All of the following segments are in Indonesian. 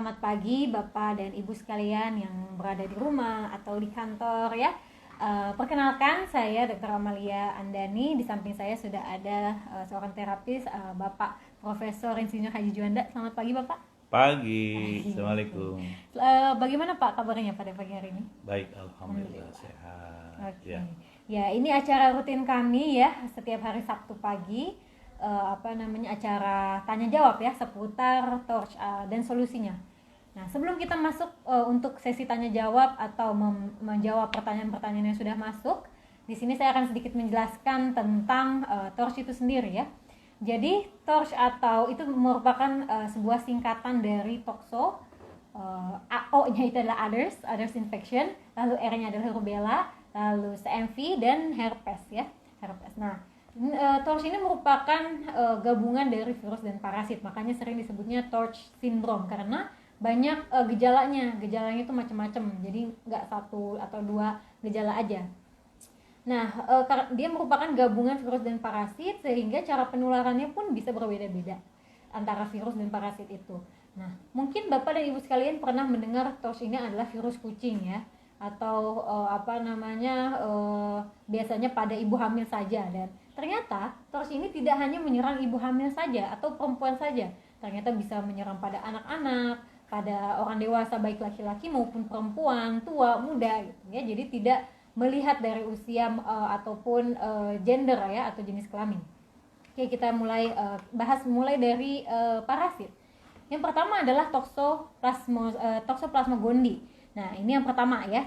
Selamat pagi Bapak dan Ibu sekalian yang berada di rumah atau di kantor ya. Perkenalkan, saya Dr. Amalia Andani. Di samping saya sudah ada seorang terapis, Bapak Profesor Insinyur Haji Juanda. Selamat pagi Bapak. Pagi, Assalamualaikum. Bagaimana Pak kabarnya pada pagi hari ini? Baik, alhamdulillah sehat. Oke. Ya, ini acara rutin kami ya, setiap hari Sabtu pagi. Acara tanya jawab ya seputar torch dan solusinya. Nah, sebelum kita masuk untuk sesi tanya jawab atau menjawab pertanyaan-pertanyaan yang sudah masuk, di sini saya akan sedikit menjelaskan tentang torch itu sendiri ya. Jadi torch atau itu merupakan sebuah singkatan dari toxo. AO-nya itu adalah others infection, lalu R-nya adalah rubella, lalu CMV dan herpes ya. Herpes. Nah, torch ini merupakan gabungan dari virus dan parasit, makanya sering disebutnya torch syndrome karena banyak gejalanya itu macam-macam, jadi nggak satu atau dua gejala aja. Nah, dia merupakan gabungan virus dan parasit sehingga cara penularannya pun bisa berbeda-beda antara virus dan parasit itu. Nah, mungkin Bapak dan Ibu sekalian pernah mendengar torch ini adalah virus kucing ya, atau biasanya pada ibu hamil saja. Dan ternyata torch ini tidak hanya menyerang ibu hamil saja atau perempuan saja, ternyata bisa menyerang pada anak-anak, pada orang dewasa baik laki-laki maupun perempuan, tua, muda gitu ya. Jadi tidak melihat dari usia ataupun gender ya atau jenis kelamin. Oke, kita bahas mulai dari parasit. Yang pertama adalah Toxoplasma gondii. Nah, ini yang pertama ya,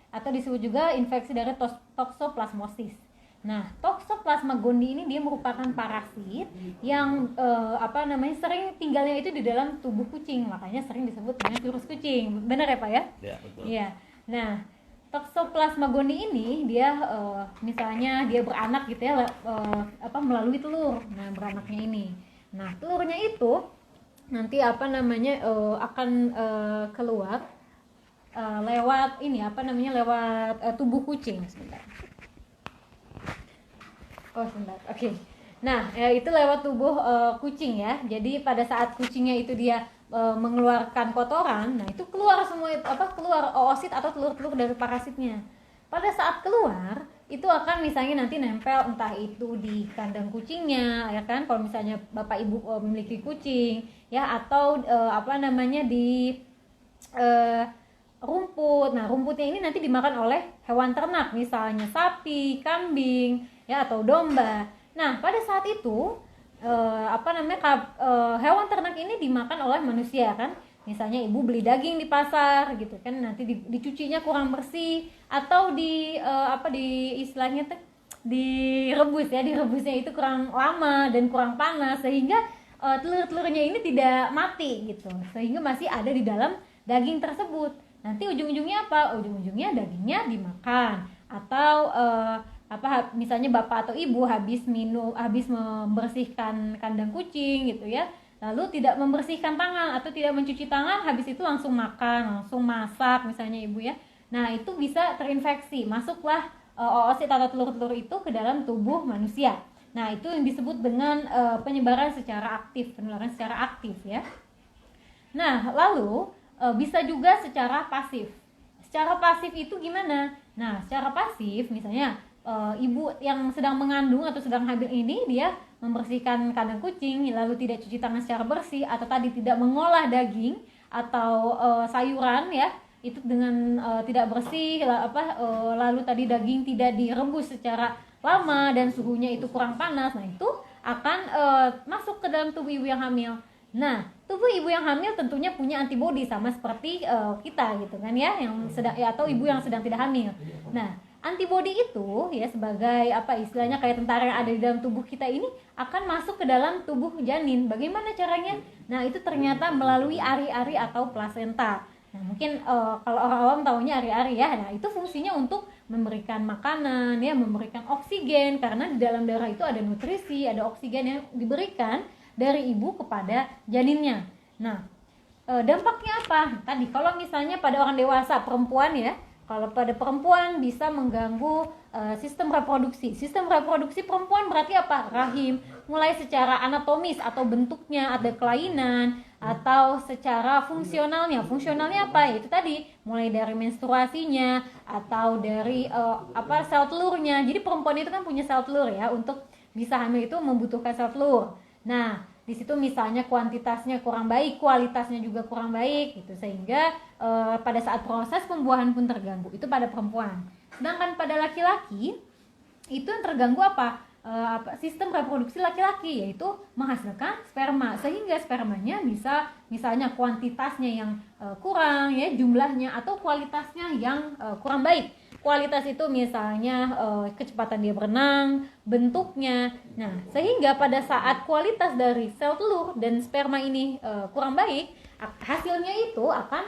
atau disebut juga infeksi dari toxoplasmosis. Nah, Toxoplasma gondii ini dia merupakan parasit yang sering tinggalnya itu di dalam tubuh kucing, makanya sering disebut dengan virus kucing. Benar ya, Pak ya? Ya, betul. Iya. Nah, Toxoplasma gondii ini dia misalnya dia beranak gitu ya, melalui telur. Nah, beranaknya ini. Nah, telurnya itu nanti akan keluar lewat tubuh kucing. Sebentar. Oke. Nah, itu lewat tubuh kucing ya. Jadi pada saat kucingnya itu dia mengeluarkan kotoran, nah itu keluar semua keluar oosit atau telur-telur dari parasitnya. Pada saat keluar itu akan misalnya nanti nempel entah itu di kandang kucingnya ya kan, kalau misalnya Bapak Ibu memiliki kucing ya, atau di rumput. Nah, rumputnya ini nanti dimakan oleh hewan ternak, misalnya sapi, kambing ya atau domba. Nah, pada saat itu hewan ternak ini dimakan oleh manusia kan. Misalnya ibu beli daging di pasar gitu kan, nanti dicucinya kurang bersih atau direbusnya itu kurang lama dan kurang panas sehingga telur-telurnya ini tidak mati gitu, sehingga masih ada di dalam daging tersebut. Nanti ujung-ujungnya apa? Ujung-ujungnya dagingnya dimakan atau misalnya Bapak atau Ibu habis membersihkan kandang kucing gitu ya, lalu tidak membersihkan tangan atau tidak mencuci tangan, habis itu langsung makan, langsung masak misalnya Ibu ya. Nah, itu bisa terinfeksi, masuklah oosit atau telur-telur itu ke dalam tubuh manusia. Nah, itu yang disebut dengan penularan secara aktif ya. Nah, lalu bisa juga secara pasif. Secara pasif itu gimana? Nah, secara pasif misalnya ibu yang sedang mengandung atau sedang hamil ini dia membersihkan kandang kucing lalu tidak cuci tangan secara bersih, atau tadi tidak mengolah daging atau sayuran ya itu dengan tidak bersih, lalu tadi daging tidak direbus secara lama dan suhunya itu kurang panas. Nah, itu akan masuk ke dalam tubuh ibu yang hamil. Nah, tubuh ibu yang hamil tentunya punya antibodi sama seperti kita gitu kan ya, yang sedang atau ibu yang sedang tidak hamil. Nah, antibodi itu ya sebagai istilahnya kayak tentara yang ada di dalam tubuh kita ini akan masuk ke dalam tubuh janin. Bagaimana caranya? Nah, itu ternyata melalui ari-ari atau plasenta. Nah, mungkin kalau orang awam tahunya ari-ari ya. Nah, itu fungsinya untuk memberikan makanan ya, memberikan oksigen, karena di dalam darah itu ada nutrisi, ada oksigen yang diberikan dari ibu kepada janinnya. Nah, dampaknya apa? Tadi kalau misalnya pada orang dewasa perempuan ya, kalau pada perempuan bisa mengganggu sistem reproduksi. Sistem reproduksi perempuan berarti apa? Rahim, mulai secara anatomis atau bentuknya ada kelainan, atau secara fungsionalnya. Fungsionalnya apa? Itu tadi mulai dari menstruasinya atau dari sel telurnya. Jadi perempuan itu kan punya sel telur ya, untuk bisa hamil itu membutuhkan sel telur. Nah, di situ misalnya kuantitasnya kurang baik, kualitasnya juga kurang baik gitu, sehingga pada saat proses pembuahan pun terganggu. Itu pada perempuan. Sedangkan pada laki-laki itu yang terganggu apa? Sistem reproduksi laki-laki, yaitu menghasilkan sperma, sehingga spermanya bisa misalnya kuantitasnya yang kurang ya, jumlahnya, atau kualitasnya yang kurang baik. Kualitas itu misalnya kecepatan dia berenang, bentuknya. Nah, sehingga pada saat kualitas dari sel telur dan sperma ini kurang baik, hasilnya itu akan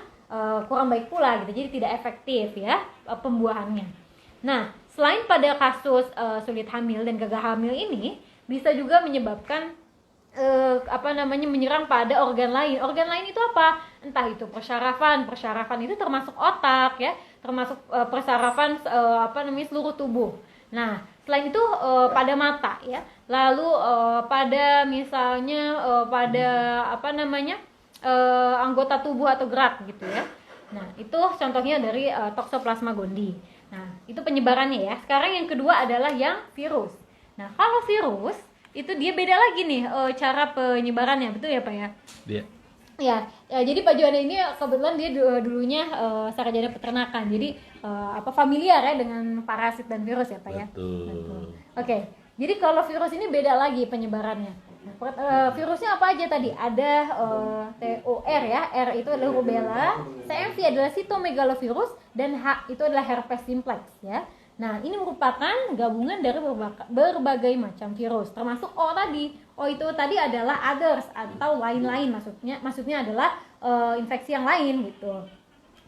kurang baik pula gitu. Jadi tidak efektif ya pembuahannya. Nah, selain pada kasus sulit hamil dan gagal hamil ini, bisa juga menyebabkan menyerang pada organ lain. Organ lain itu apa? Entah itu persarafan itu termasuk otak ya, termasuk persarafan seluruh tubuh. Nah, selain itu pada mata ya. Lalu pada misalnya anggota tubuh atau gerak gitu ya. Nah, itu contohnya dari Toxoplasma gondii. Nah, itu penyebarannya ya. Sekarang yang kedua adalah yang virus. Nah, kalau virus itu dia beda lagi nih cara penyebarannya, betul ya Pak ya? Iya. Ya, jadi Pak Juanda ini kebetulan dia dulunya sarjana peternakan. Jadi familiar ya dengan parasit dan virus ya Pak ya? Betul. Oke. Jadi kalau virus ini beda lagi penyebarannya. Virusnya apa aja tadi? Ada TOR ya, R itu adalah rubella, CMV adalah cytomegalovirus, dan H itu adalah herpes simplex ya. Nah, ini merupakan gabungan dari berbagai macam virus, termasuk O tadi. O itu tadi adalah others atau lain-lain, maksudnya adalah infeksi yang lain gitu.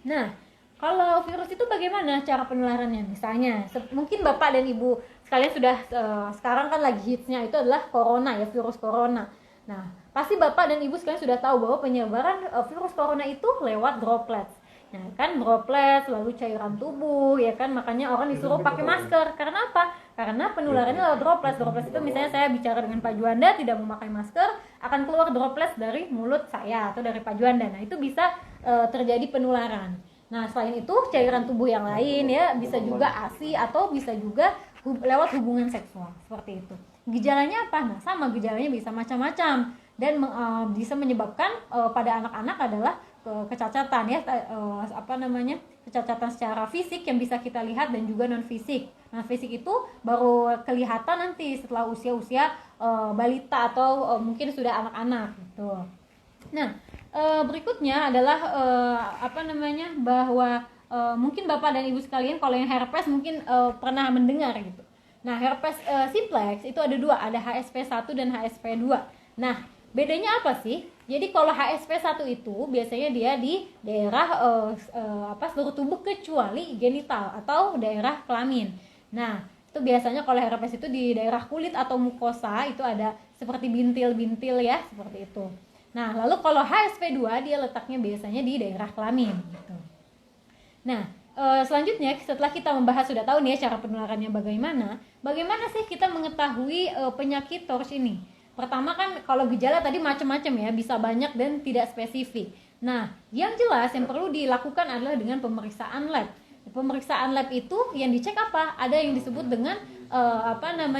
Nah, kalau virus itu bagaimana cara penularannya? Misalnya, mungkin Bapak dan Ibu sekalian sudah sekarang kan lagi hitsnya itu adalah corona ya, virus corona. Nah, pasti Bapak dan Ibu sekalian sudah tahu bahwa penyebaran virus corona itu lewat droplets. Nah, kan droplet, lalu cairan tubuh, ya kan, makanya orang disuruh pakai masker. Karena apa? Karena penularannya lewat droplet. Droplet itu misalnya saya bicara dengan Pak Juanda tidak memakai masker, akan keluar droplet dari mulut saya atau dari Pak Juanda. Nah, itu bisa terjadi penularan. Nah, selain itu cairan tubuh yang lain ya, bisa juga ASI atau bisa juga lewat hubungan seksual, seperti itu. Gejalanya apa? Nah, sama, gejalanya bisa macam-macam dan bisa menyebabkan pada anak-anak adalah kecacatan ya, kecacatan secara fisik yang bisa kita lihat dan juga non fisik. Nah, fisik itu baru kelihatan nanti setelah usia-usia balita atau mungkin sudah anak-anak gitu. Nah, berikutnya adalah bahwa mungkin Bapak dan Ibu sekalian kalau yang herpes mungkin pernah mendengar gitu. Nah, herpes simplex itu ada dua, ada HSP1 dan HSP2. Nah, bedanya apa sih? Jadi kalau HSP1 itu biasanya dia di daerah seluruh tubuh kecuali genital atau daerah kelamin. Nah, itu biasanya kalau herpes itu di daerah kulit atau mukosa, itu ada seperti bintil-bintil ya, seperti itu. Nah, lalu kalau HSP2 dia letaknya biasanya di daerah kelamin gitu. Nah, selanjutnya setelah kita membahas, sudah tahu nih ya cara penularannya bagaimana sih kita mengetahui penyakit TORCH ini? Pertama kan kalau gejala tadi macam-macam ya, bisa banyak dan tidak spesifik. Nah, yang jelas yang perlu dilakukan adalah dengan pemeriksaan lab. Pemeriksaan lab itu yang dicek apa? Ada yang disebut dengan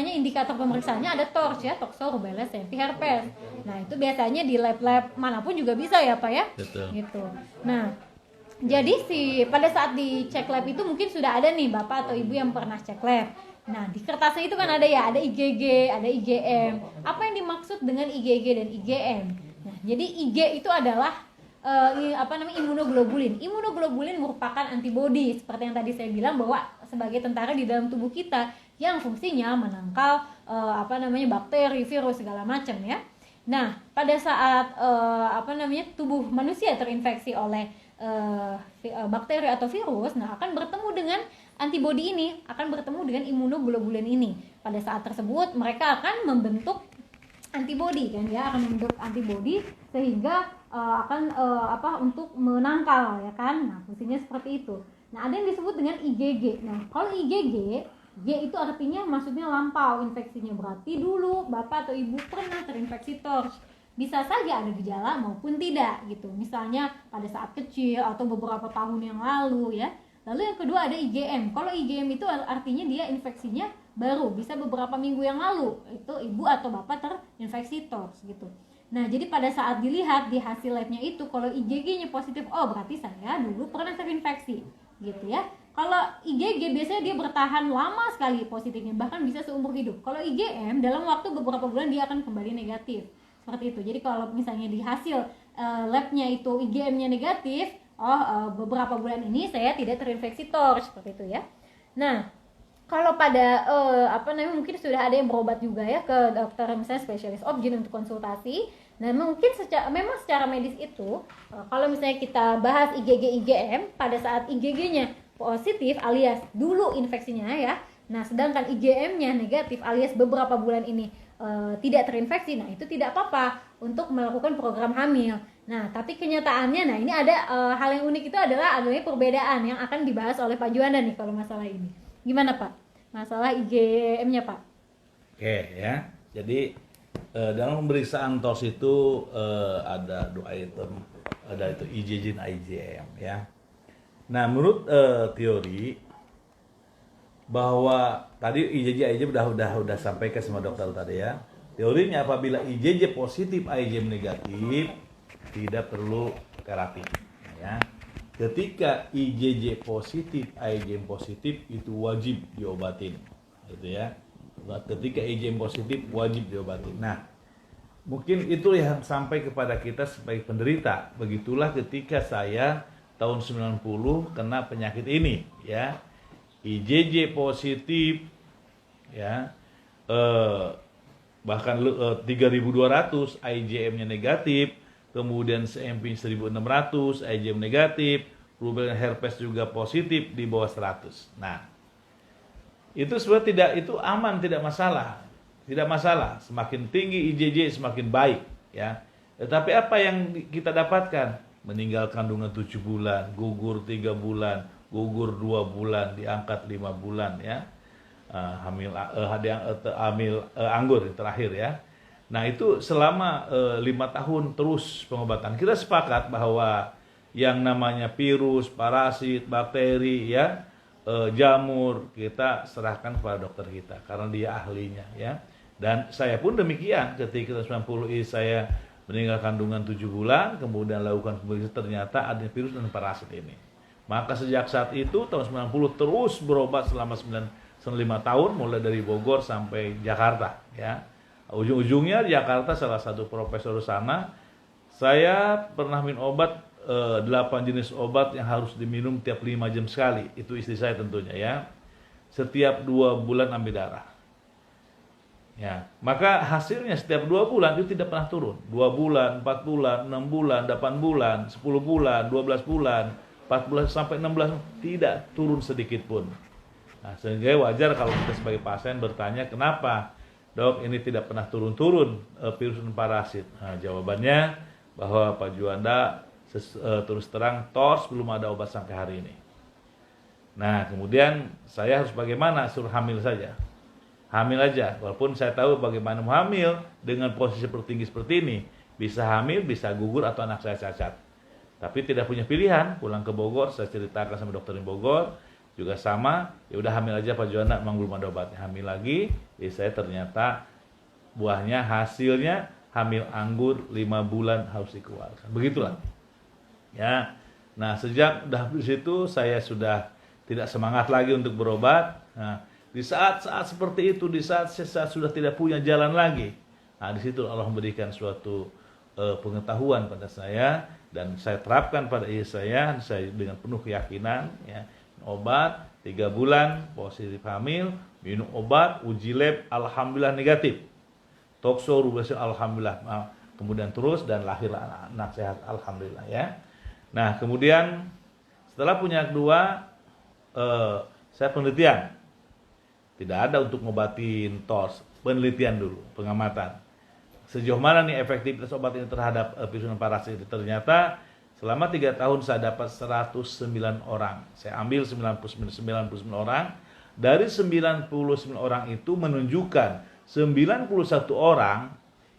indikator pemeriksaannya ada TORCH ya, toxo, rubella, CMV, herpes. Nah, itu biasanya di lab-lab manapun juga bisa ya, Pak ya? Betul. Gitu. Nah, jadi pada saat dicek lab itu mungkin sudah ada nih Bapak atau Ibu yang pernah cek lab. Nah, di kertasnya itu kan ada ya, ada IgG, ada IgM. Apa yang dimaksud dengan IgG dan IgM? Nah, jadi Ig itu adalah imunoglobulin. Imunoglobulin merupakan antibodi seperti yang tadi saya bilang, bahwa sebagai tentara di dalam tubuh kita yang fungsinya menangkal bakteri, virus segala macam ya. Nah, pada saat tubuh manusia terinfeksi oleh bakteri atau virus, nah akan bertemu dengan antibodi ini, akan bertemu dengan imunoglobulin ini. Pada saat tersebut mereka akan membentuk antibodi kan ya, akan membentuk antibodi sehingga untuk menangkal ya kan. Nah, fungsinya seperti itu. Nah, ada yang disebut dengan IgG. Nah, kalau IgG Y itu artinya maksudnya lampau infeksinya, berarti dulu bapak atau ibu pernah terinfeksi TORCH. Bisa saja ada gejala maupun tidak gitu, misalnya pada saat kecil atau beberapa tahun yang lalu ya. Lalu yang kedua ada IgM. Kalau IgM itu artinya dia infeksinya baru, bisa beberapa minggu yang lalu itu ibu atau bapak terinfeksi TORCH gitu. Nah, jadi pada saat dilihat di hasil labnya itu, kalau IgG-nya positif, oh berarti saya dulu pernah terinfeksi, gitu ya. Kalau IgG biasanya dia bertahan lama sekali positifnya, bahkan bisa seumur hidup. Kalau IgM dalam waktu beberapa bulan dia akan kembali negatif, seperti itu. Jadi kalau misalnya di hasil labnya itu IgM-nya negatif, beberapa bulan ini saya tidak terinfeksi TORCH, seperti itu ya. Nah, kalau pada mungkin sudah ada yang berobat juga ya ke dokter misalnya spesialis obgyn untuk konsultasi. Nah, mungkin memang secara medis itu kalau misalnya kita bahas IgG IgM pada saat IgG-nya positif alias dulu infeksinya ya. Nah, sedangkan IgM-nya negatif alias beberapa bulan ini tidak terinfeksi. Nah, itu tidak apa-apa untuk melakukan program hamil. Nah, tapi kenyataannya, nah ini ada hal yang unik itu adalah adanya perbedaan yang akan dibahas oleh Pak Juanda nih kalau masalah ini. Gimana Pak? Masalah IgM-nya Pak? Oke ya. Jadi dalam pemeriksaan TORCH itu ada 2 item, ada itu IgG dan IgM ya. Nah, menurut teori bahwa tadi IgG IgM udah sampaikan sama dokter tadi ya. Teorinya apabila IgG positif IgM negatif tidak perlu terapi ya. Ketika IgG positif, IgM positif itu wajib diobatin, gitu ya. Ketika IgM positif wajib diobatin. Nah, mungkin itu yang sampai kepada kita sebagai penderita. Begitulah ketika saya tahun 90 kena penyakit ini, ya. IgG positif, ya. Bahkan 3.200 IgM-nya negatif. Kemudian CMV 1600, IgM negatif, rubella herpes juga positif di bawah 100. Nah, itu sebenarnya itu aman, tidak masalah. Tidak masalah, semakin tinggi IgG semakin baik ya. Tetapi apa yang kita dapatkan? Meninggal kandungan 7 bulan, gugur 3 bulan, gugur 2 bulan, diangkat 5 bulan ya. Hamil anggur terakhir ya. Nah, itu selama 5 tahun terus pengobatan. Kita sepakat bahwa yang namanya virus, parasit, bakteri, ya, jamur, kita serahkan kepada dokter kita karena dia ahlinya, ya. Dan saya pun demikian ketika 90 saya meninggal kandungan 7 bulan, kemudian lakukan pemeriksaan ternyata ada virus dan parasit ini. Maka sejak saat itu tahun 90 terus berobat selama 5 tahun mulai dari Bogor sampai Jakarta, ya. Ujung-ujungnya di Jakarta salah satu profesor sana, saya pernah minum obat 8 jenis obat yang harus diminum tiap 5 jam sekali. Itu istri saya tentunya ya. Setiap 2 bulan ambil darah. Ya, maka hasilnya setiap 2 bulan itu tidak pernah turun. 2 bulan, 4 bulan, 6 bulan, 8 bulan, 10 bulan, 12 bulan, 4 bulan sampai 16 tidak turun sedikit pun. Nah, sehingga wajar kalau kita sebagai pasien bertanya kenapa? Dok, ini tidak pernah turun-turun virus dan parasit. Nah, jawabannya bahwa Pak Juanda terus terang TORCH belum ada obat sampai hari ini. Nah, kemudian saya harus bagaimana? Suruh hamil saja. Hamil aja, walaupun saya tahu bagaimana hamil dengan posisi tertinggi seperti ini. Bisa hamil, bisa gugur atau anak saya cacat. Tapi tidak punya pilihan, pulang ke Bogor, saya ceritakan sama dokter di Bogor, juga sama, ya udah hamil aja Pak Juanda, memang belum ada obatnya. Hamil lagi, jadi saya ternyata buahnya hasilnya hamil anggur 5 bulan harus dikeluarkan. Begitulah. Ya. Nah, sejak dari situ saya sudah tidak semangat lagi untuk berobat. Nah, di saat-saat seperti itu, di saat saya sudah tidak punya jalan lagi. Nah, di situ Allah memberikan suatu pengetahuan pada saya dan saya terapkan pada istri saya dengan penuh keyakinan ya. Obat 3 bulan positif hamil, minum obat, uji lab alhamdulillah negatif. Tokso rubella alhamdulillah. Nah, kemudian terus dan lahirlah anak sehat alhamdulillah ya. Nah, kemudian setelah punya kedua saya penelitian. Tidak ada untuk ngobatin TORCH, penelitian dulu, pengamatan. Sejauh mana nih efektivitas obat ini terhadap virus dan parasit? Ternyata selama 3 tahun saya dapat 109 orang. Saya ambil 99 orang dari 99 orang itu menunjukkan 91 orang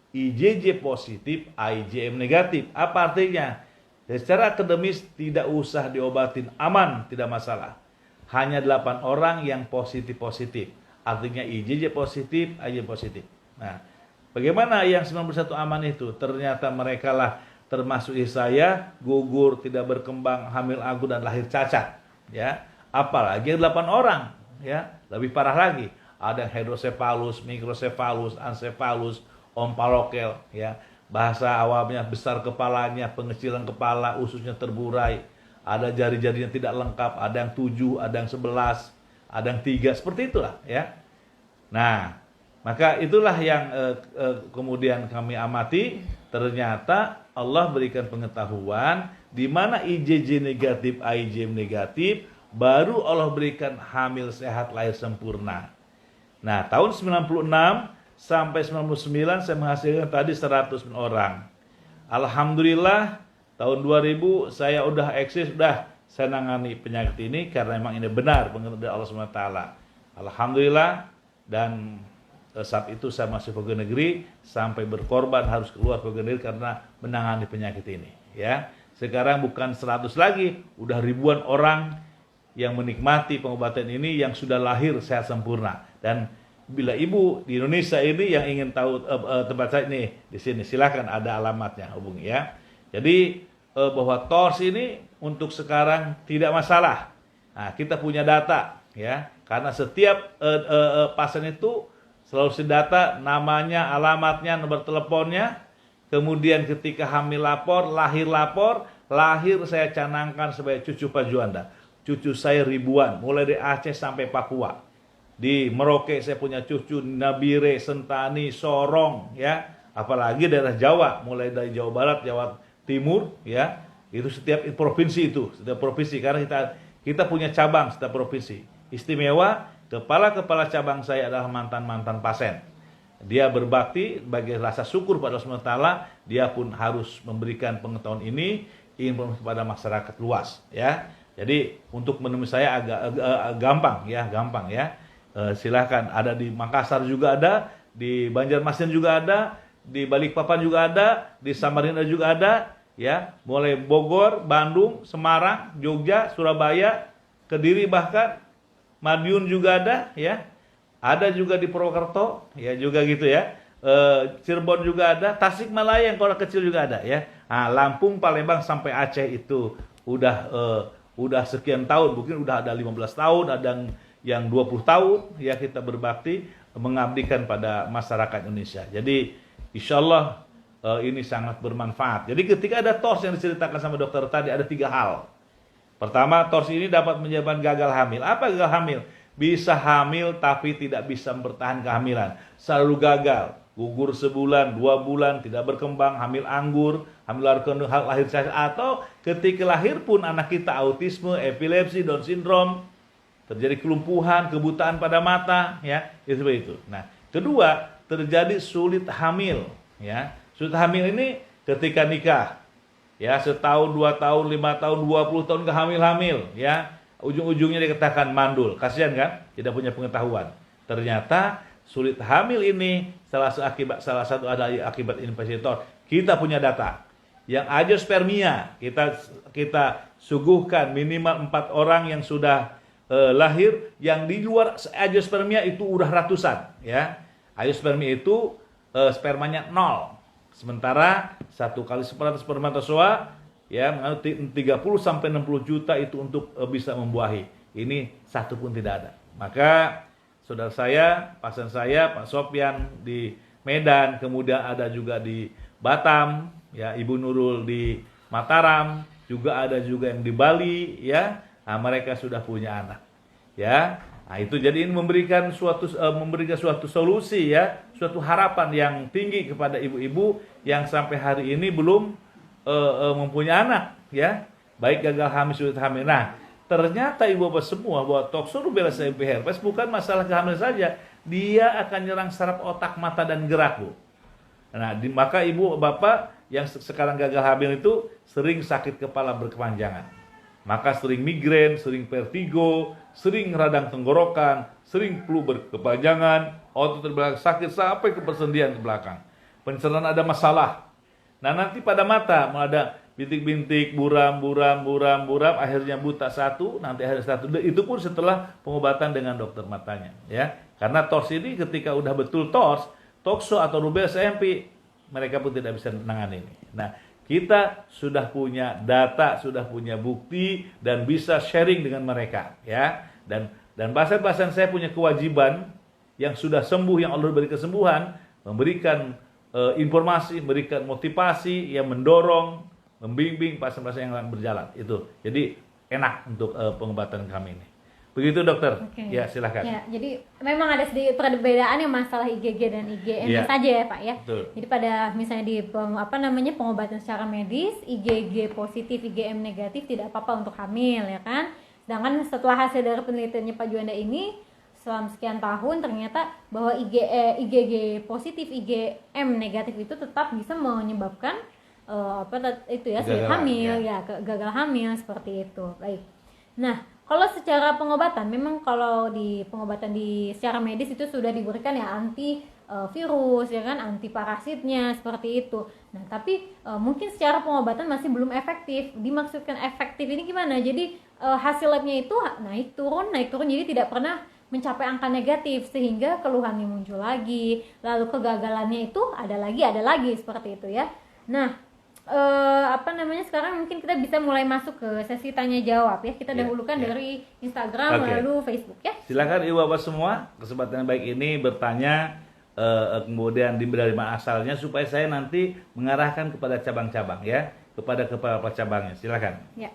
IJJ positif, IJM negatif. Apa artinya? Secara akademis tidak usah diobatin, aman, tidak masalah. Hanya 8 orang yang positif-positif. Artinya IJJ positif, IJM positif. Nah, bagaimana yang 91 aman itu? Ternyata mereka lah termasuk saya, gugur, tidak berkembang, hamil agu dan lahir cacat. Ya, apalagi 8 orang, ya, lebih parah lagi. Ada hidrosefalus, mikrosefalus, ansefalus, ompalokel, ya. Bahasa awamnya besar kepalanya, pengecilan kepala, ususnya terburai, ada jari-jarinya tidak lengkap, ada yang 7, ada yang 11, ada yang 3, seperti itulah, ya. Nah, maka itulah yang kemudian kami amati. Ternyata Allah berikan pengetahuan di mana IJJ negatif, IJM negatif, baru Allah berikan hamil sehat lahir sempurna. Nah, tahun 96 sampai 99 saya menghasilkan tadi 100 orang. Alhamdulillah tahun 2000 saya udah eksis, udah saya nangani penyakit ini karena memang ini benar dari Allah SWT. Alhamdulillah, dan saat itu saya masih pegawai negeri sampai berkorban harus keluar pegawai negeri karena menangani penyakit ini, ya. Sekarang bukan 100 lagi, udah ribuan orang yang menikmati pengobatan ini yang sudah lahir sehat sempurna. Dan bila ibu di Indonesia ini yang ingin tahu tempat saya ini di sini, silakan, ada alamatnya, hubungi, ya. Jadi bahwa TORS ini untuk sekarang tidak masalah. Nah, kita punya data, ya, karena setiap pasien itu selalu data namanya, alamatnya, nomor teleponnya. Kemudian ketika hamil lapor, lahir saya canangkan sebagai cucu Pak Juanda. Cucu saya ribuan, mulai dari Aceh sampai Papua. Di Merauke saya punya cucu, Nabire, Sentani, Sorong, ya. Apalagi daerah Jawa, mulai dari Jawa Barat, Jawa Timur, ya. Itu setiap provinsi setiap provinsi, karena kita punya cabang setiap provinsi. Istimewa, kepala-kepala cabang saya adalah mantan-mantan pasien. Dia berbakti sebagai rasa syukur pada Allah SWT, dia pun harus memberikan pengetahuan ini kepada masyarakat luas, ya. Jadi untuk menemui saya agak gampang, ya. Silahkan, ada di Makassar juga ada, di Banjarmasin juga ada, di Balikpapan juga ada, di Samarinda juga ada, ya. Mulai Bogor, Bandung, Semarang, Jogja, Surabaya, Kediri, bahkan Madiun juga ada, ya. Ada juga di Purwokerto, ya, juga gitu, ya. Cirebon juga ada, Tasikmalaya yang kota kecil juga ada, ya. Nah, Lampung, Palembang sampai Aceh itu udah sekian tahun, mungkin udah ada 15 tahun, ada yang 20 tahun, ya, kita berbakti mengabdikan pada masyarakat Indonesia. Jadi insya Allah ini sangat bermanfaat. Jadi ketika ada TORS yang diceritakan sama dokter tadi, ada 3 hal. Pertama, TORS ini dapat menyebabkan gagal hamil. Apa gagal hamil? Bisa hamil tapi tidak bisa mempertahankan kehamilan. Selalu gagal, gugur sebulan, 2 bulan, tidak berkembang, hamil anggur, hamil lahir cacat, atau ketika lahir pun anak kita autisme, epilepsi, Down syndrome, terjadi kelumpuhan, kebutaan pada mata, ya, itu seperti itu. Nah, kedua, terjadi sulit hamil, ya. Sulit hamil ini ketika nikah, ya, setahun, 2 tahun, 5 tahun, 20 tahun ke hamil-hamil, ya. Ujung-ujungnya dikatakan mandul. Kasihan kan? Tidak punya pengetahuan. Ternyata sulit hamil ini salah satu ada akibat infeksi TORS. Kita punya data. Yang agiospermia kita suguhkan minimal 4 orang yang sudah lahir, yang di luar agiospermia itu udah ratusan, ya. Agiospermia itu spermanya 0. Sementara 1 kali 100 spermatozoa, ya, mengandung 30 sampai 60 juta itu untuk bisa membuahi. Ini satu pun tidak ada. Maka saudara saya, pasien saya, Pak Sopyan di Medan, kemudian ada juga di Batam, ya, Ibu Nurul di Mataram, juga ada juga yang di Bali, ya. Nah, mereka sudah punya anak, ya. Nah, itu jadi ini memberikan suatu solusi, ya, suatu harapan yang tinggi kepada ibu-ibu yang sampai hari ini belum mempunyai anak, ya, baik gagal hamil, sulit hamil. Nah, ternyata ibu bapak semua bahwa toxo-rubella SMP herpes bukan masalah kehamilan saja, dia akan nyerang saraf otak, mata, dan gerak, Bu. Nah, maka ibu bapak yang sekarang gagal hamil itu sering sakit kepala berkepanjangan. Maka sering migrain, sering vertigo, sering radang tenggorokan, sering flu berkepanjangan, otot terbelakang sakit sampai ke persendian ke belakang. Pencernaan ada masalah. Nah nanti pada mata ada bintik-bintik, buram, akhirnya buta satu, nanti akhirnya satu. Itu pun setelah pengobatan dengan dokter matanya, ya. Karena TORS ini ketika udah betul TORS, tokso atau rubella CMV, mereka pun tidak bisa menangani ini. Nah, kita sudah punya data, sudah punya bukti dan bisa sharing dengan mereka, ya. Dan pasien-pasien saya punya kewajiban yang sudah sembuh, yang Allah beri kesembuhan, memberikan informasi, memberikan motivasi, yang mendorong, membimbing pasien-pasien yang berjalan. Itu. Jadi enak untuk pengobatan kami ini. Begitu dokter. Oke. Ya, silakan. Ya, jadi memang ada sedikit perbedaan yang masalah IgG dan IgM Ya. saja ya Pak ya. Betul. Jadi pada misalnya di pengobatan secara medis, IgG positif, IgM negatif tidak apa-apa untuk hamil ya kan. Sedangkan setelah hasil dari penelitiannya Pak Juanda ini selama sekian tahun ternyata bahwa IgG positif, IgM negatif itu tetap bisa menyebabkan Kegagalan, hamil ya, gagal hamil seperti itu. Baik. Nah, kalau secara pengobatan, memang kalau di pengobatan secara medis itu sudah diberikan ya anti virus ya kan, anti parasitnya seperti itu. Nah, tapi mungkin secara pengobatan masih belum efektif. Dimaksudkan efektif ini gimana? Jadi hasil labnya itu naik turun jadi tidak pernah mencapai angka negatif sehingga keluhannya muncul lagi. Lalu kegagalannya itu ada lagi seperti itu ya. Nah, sekarang mungkin kita bisa mulai masuk ke sesi tanya jawab ya. Kita dahulukan dari Instagram lalu Facebook ya. Silakan Ibu Bapak semua, kesempatan yang baik ini bertanya, kemudian dari mana asalnya supaya saya nanti mengarahkan kepada cabang-cabang ya, kepada kepala cabangnya. Silakan. Ya.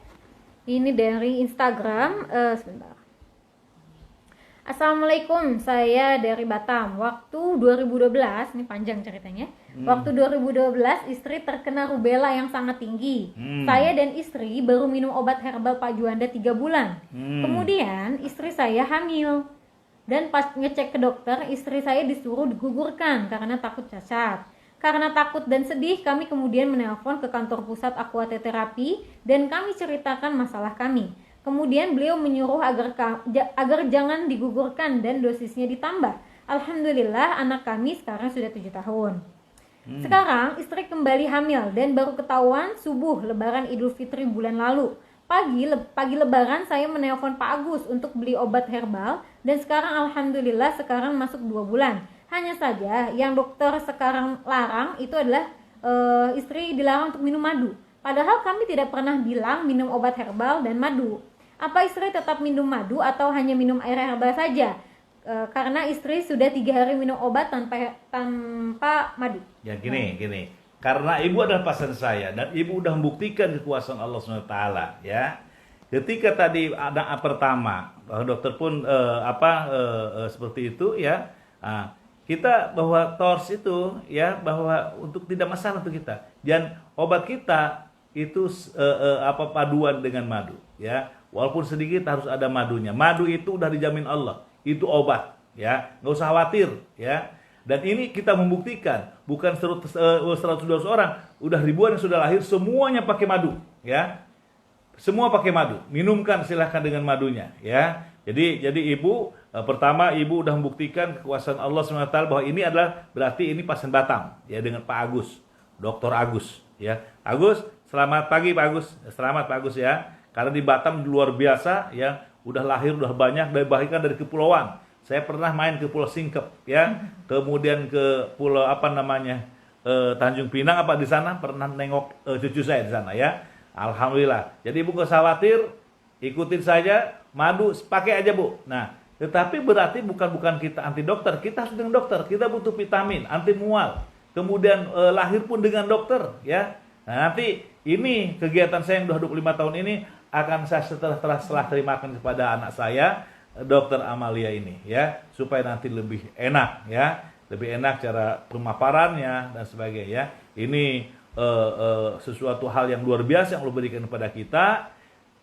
Ini dari Instagram, sebentar. Assalamualaikum, saya dari Batam. Waktu 2012, ini panjang ceritanya. Waktu 2012 istri terkena rubella yang sangat tinggi. Saya dan istri baru minum obat herbal Pak Juanda 3 bulan. Kemudian istri saya hamil. Dan pas ngecek ke dokter, istri saya disuruh digugurkan karena takut cacat. Karena takut dan sedih, kami kemudian menelpon ke kantor pusat akuateterapi dan kami ceritakan masalah kami. Kemudian beliau menyuruh agar jangan digugurkan dan dosisnya ditambah. Alhamdulillah anak kami sekarang sudah 7 tahun. Sekarang istri kembali hamil dan baru ketahuan subuh lebaran Idul Fitri bulan lalu. Pagi lebaran saya menelpon Pak Agus untuk beli obat herbal dan sekarang alhamdulillah sekarang masuk 2 bulan. Hanya saja yang dokter sekarang larang itu adalah istri dilarang untuk minum madu. Padahal kami tidak pernah bilang minum obat herbal dan madu. Apa istri tetap minum madu atau hanya minum air herbal saja? Karena istri sudah 3 hari minum obat tanpa madu. Ya gini. Karena ibu adalah pasien saya dan ibu udah membuktikan kekuasaan Allah SWT ya. Ketika tadi ada pertama, dokter pun seperti itu ya. Kita bahwa TORS itu ya bahwa untuk tidak masalah untuk kita. Dan obat kita itu paduan dengan madu ya. Walaupun sedikit harus ada madunya. Madu itu udah dijamin Allah. Itu obat ya. Nggak usah khawatir ya. Dan ini kita membuktikan, bukan 100-200 orang, udah ribuan yang sudah lahir, semuanya pakai madu, ya. Semua pakai madu, minumkan silahkan dengan madunya, ya. Jadi ibu, pertama ibu udah membuktikan kekuasaan Allah SWT bahwa ini adalah berarti ini pasien Batam, ya dengan Pak Agus, Dr. Agus, ya. Agus, selamat pagi Pak Agus, selamat Pak Agus ya. Karena di Batam luar biasa, ya, udah lahir, udah banyak, bahkan dari kepulauan. Saya pernah main ke Pulau Singkep ya, kemudian ke Pulau Tanjung Pinang di sana pernah nengok cucu saya di sana ya. Alhamdulillah. Jadi ibu gak usah khawatir, ikutin saja, madu pakai aja bu. Nah, tetapi berarti bukan kita anti dokter, kita harus dengan dokter, kita butuh vitamin, anti mual. Kemudian lahir pun dengan dokter ya. Nah, nanti ini kegiatan saya yang udah 25 tahun ini akan saya setelah terimakan kepada anak saya. Dokter Amalia ini ya, supaya nanti lebih enak ya, lebih enak cara pemaparannya dan sebagainya ya. Ini sesuatu hal yang luar biasa yang Allah berikan kepada kita,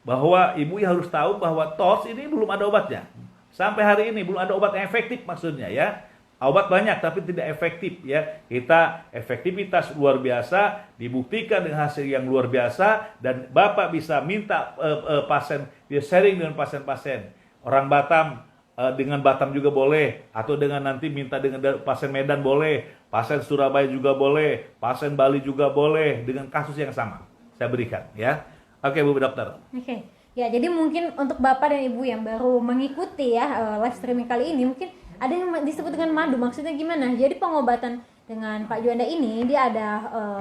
bahwa ibu harus tahu bahwa TORS ini belum ada obatnya sampai hari ini, belum ada obat yang efektif maksudnya ya. Obat banyak tapi tidak efektif ya. Kita efektivitas luar biasa, dibuktikan dengan hasil yang luar biasa, dan Bapak bisa minta pasien dia sharing dengan pasien-pasien. Orang Batam dengan Batam juga boleh, atau dengan nanti minta dengan pasien Medan boleh, pasien Surabaya juga boleh, pasien Bali juga boleh, dengan kasus yang sama saya berikan ya. Oke Bu Dokter. Oke. Ya, jadi mungkin untuk Bapak dan Ibu yang baru mengikuti ya live streaming kali ini, mungkin ada yang disebut dengan madu. Maksudnya gimana? Jadi pengobatan dengan Pak Juanda ini dia ada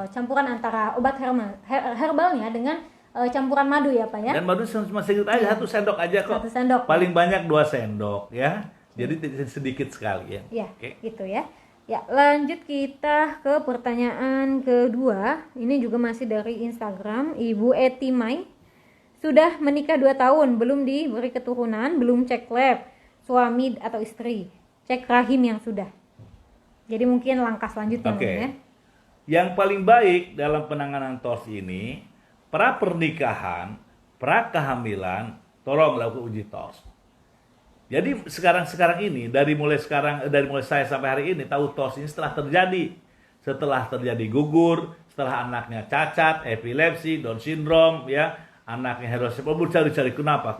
campuran antara obat herbalnya dengan campuran madu ya Pak ya. Dan madu cuma sedikit aja, 1 sendok aja kok. 1 sendok. Paling banyak 2 sendok ya. Jadi sedikit sekali ya. Ya, Oke. gitu ya. Ya, lanjut kita ke pertanyaan kedua. Ini juga masih dari Instagram, Ibu Eti Mai. Sudah menikah 2 tahun, belum diberi keturunan, belum cek lab, suami atau istri, cek rahim yang sudah. Jadi mungkin langkah selanjutnya Oke. ya. Yang paling baik dalam penanganan TORS ini, pra pernikahan, pra kehamilan, tolong lakukan uji TORS. Jadi sekarang ini dari mulai saya sampai hari ini tahu TORS ini setelah terjadi gugur, setelah anaknya cacat, epilepsi, Down syndrome ya, anaknya heterosexual, cari-cari kenapa,